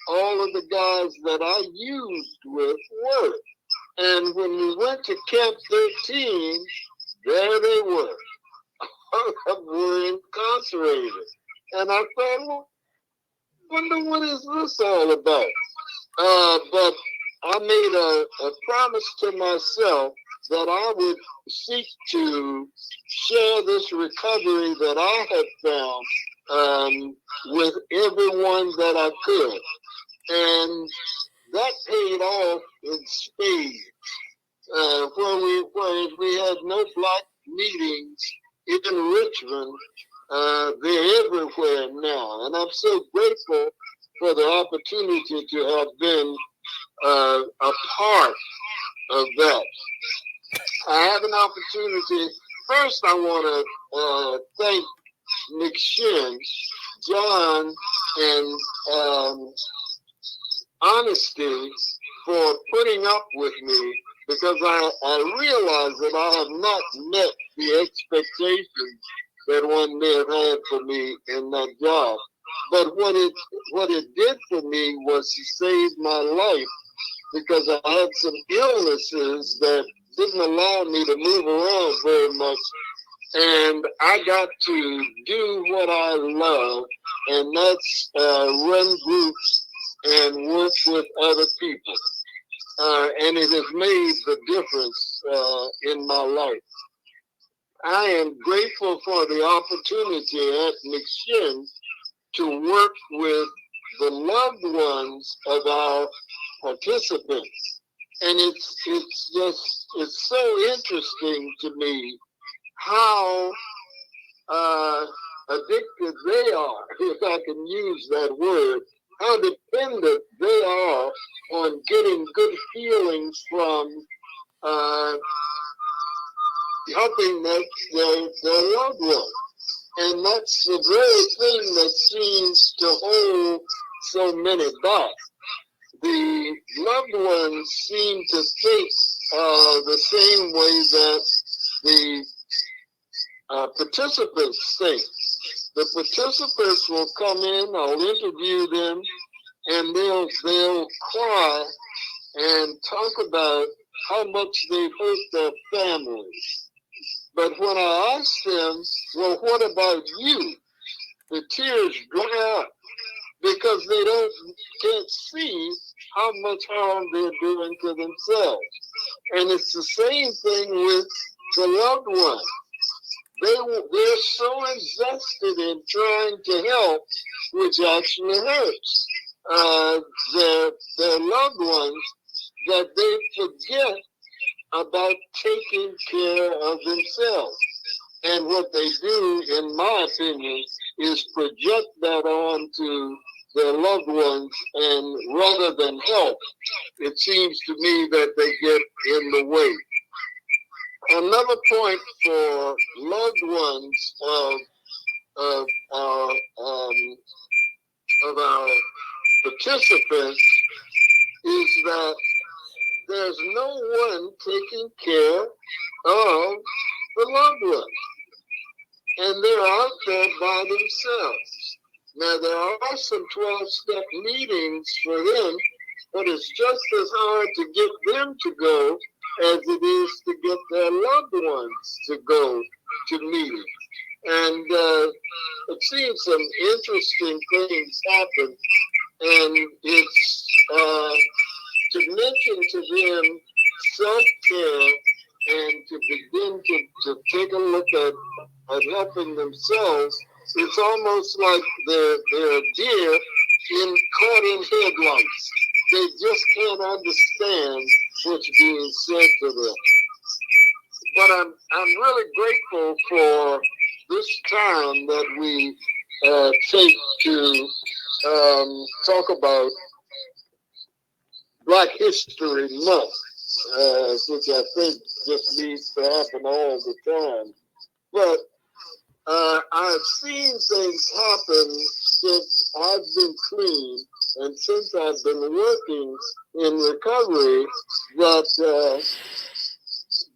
all of the guys that I used with were. And when we went to Camp 13, there they were. Were incarcerated. And I thought, well, wonder what is this all about? But I made a promise to myself that I would seek to share this recovery that I had found with everyone that I could. And that paid off in spades. Where we had no black meetings in Richmond, they're everywhere now. And I'm so grateful for the opportunity to have been a part of that. I have an opportunity. First, I want to thank McShin, John, and Honesty for putting up with me, because I realize that I have not met the expectations that one may have had for me in that job. But what it did for me was to save my life, because I had some illnesses that didn't allow me to move around very much. And I got to do what I love, and that's run groups and work with other people. And it has made the difference in my life. I am grateful for the opportunity at McShin to work with the loved ones of our participants. And it's so interesting to me how addicted they are, if I can use that word, how dependent they are on getting good feelings from helping their loved one. And that's the very thing that seems to hold so many back. The loved ones seem to think the same way that the participants think. The participants will come in, I'll interview them, and they'll cry and talk about how much they've hurt their families. But when I ask them, well, what about you? The tears dry up because they can't see how much harm they're doing to themselves. And it's the same thing with the loved ones. They're so invested in trying to help, which actually hurts their loved ones, that they forget about taking care of themselves. And what they do, in my opinion, is project that on to their loved ones, and rather than help, it seems to me that they get in the way. Another point for loved ones of our participants is that there's no one taking care of the loved ones, and they're out there by themselves. Now, there are some 12-step meetings for them, but it's just as hard to get them to go as it is to get their loved ones to go to meetings. And I've seen some interesting things happen, and it's to mention to them self-care and to begin to take a look at helping themselves. It's almost like they're deer caught in headlights. They just can't understand what's being said to them. But I'm really grateful for this time that we take to talk about Black History Month, which I think just needs to happen all the time. But I've seen things happen since I've been clean and since I've been working in recovery that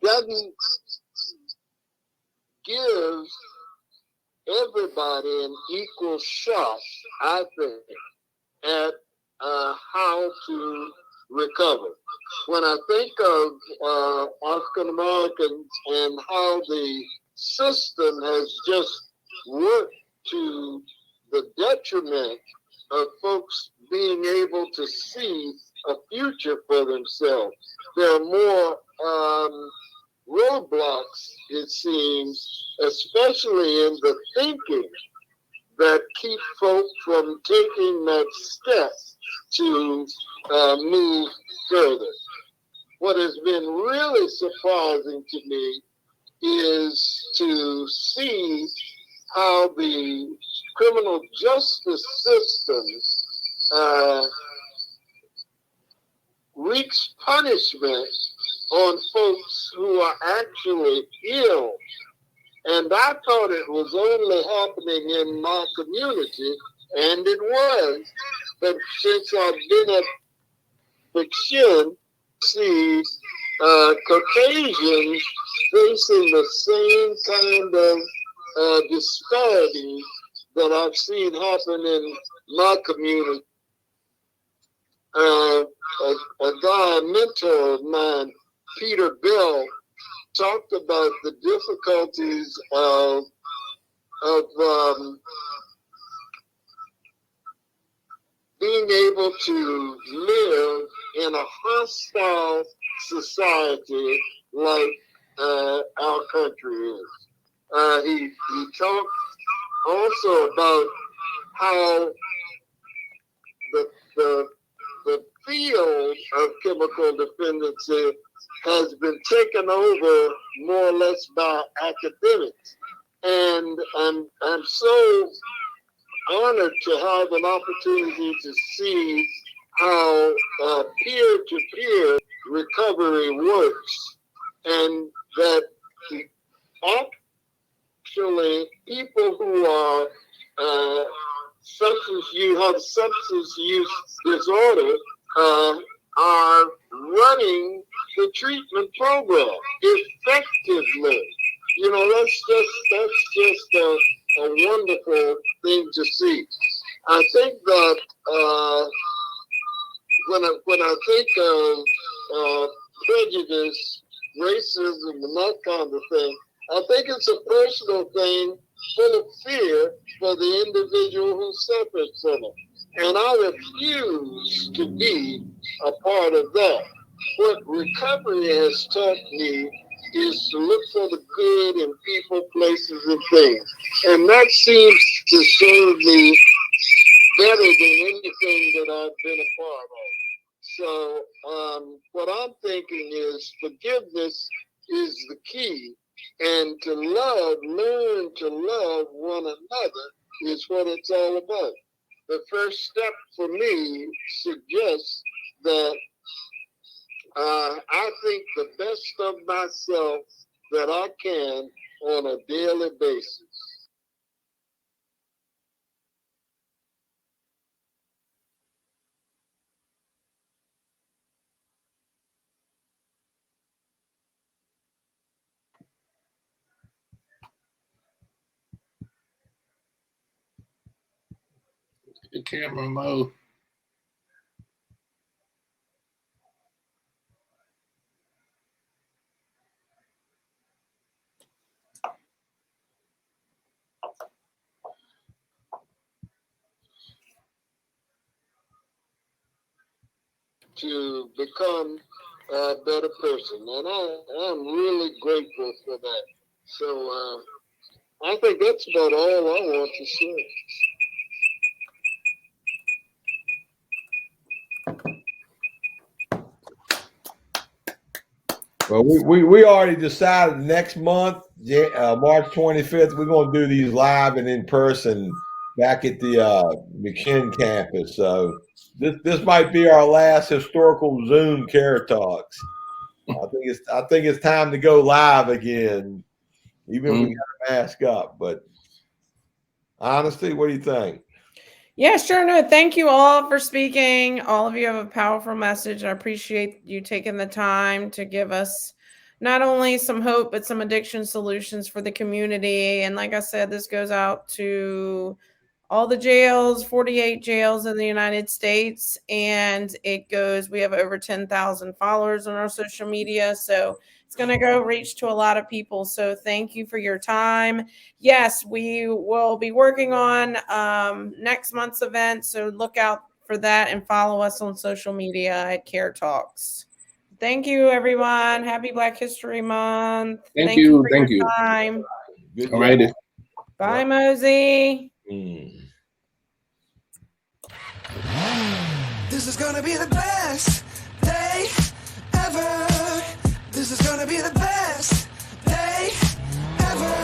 doesn't give everybody an equal shot, I think, at how to recover. When I think of African Americans and how the system has just worked to the detriment of folks being able to see a future for themselves, there are more roadblocks, it seems, especially in the thinking, that keep folks from taking that step to move further. What has been really surprising to me is to see how the criminal justice system wreaks punishment on folks who are actually ill. And I thought it was only happening in my community, and it was. But since I've been at McShin, see Caucasians facing the same kind of disparity that I've seen happen in my community. A guy, a mentor of mine, Peter Bell, talked about the difficulties of being able to live in a hostile society like our country is. He talked also about how the field of chemical dependency has been taken over more or less by academics. And I'm so honored to have an opportunity to see how peer-to-peer recovery works, and that actually people who are have substance use disorder are running the treatment program effectively. You know, that's just a wonderful thing to see. I think that when I think of prejudice, racism, and that kind of thing, I think it's a personal thing full of fear for the individual who suffers from it. And I refuse to be a part of that. What recovery has taught me is to look for the good in people, places, and things. And that seems to serve me better than anything that I've been a part of. So what I'm thinking is forgiveness is the key. And to learn to love one another is what it's all about. The first step for me suggests that I think the best of myself that I can on a daily basis. Good camera, Mo. To become a better person, and I'm really grateful for that. So I think that's about all I want to say. Well, we already decided next month, March 25th, we're going to do these live and in person back at the McShin campus. So this might be our last historical Zoom Care Talks. I think it's time to go live again, even if we got a mask up. But honestly, what do you think? Yeah, sure. No, thank you all for speaking. All of you have a powerful message. I appreciate you taking the time to give us not only some hope, but some addiction solutions for the community. And like I said, this goes out to all the jails, 48 jails in the United States. And we have over 10,000 followers on our social media. So it's going to go reach to a lot of people. So thank you for your time. Yes, we will be working on next month's event. So look out for that and follow us on social media at Care Talks. Thank you, everyone. Happy Black History Month. Thank you. For your time. All righty. Bye, Mosey. This is gonna be the best day ever. This is gonna be the best day ever.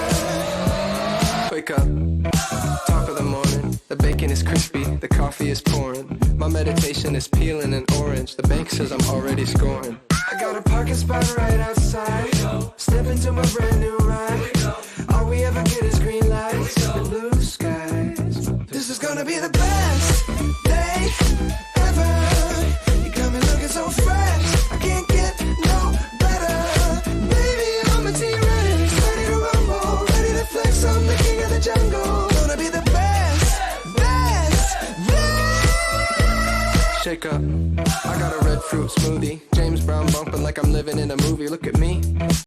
Wake up, top of the morning. The bacon is crispy, the coffee is pouring. My meditation is peeling an orange. The bank says I'm already scoring. I got a parking spot right outside. Step into my brand new ride. All we ever get is green lights and blue skies. This is gonna be the best day ever. You got me looking so fresh. I can't get no better. Baby, I'm a T-Rex, ready to rumble, ready to flex. I'm the king of the jungle. Gonna be the best. Shake up. I got a red fruit smoothie. James Brown bumping like I'm living in a movie. Look at me.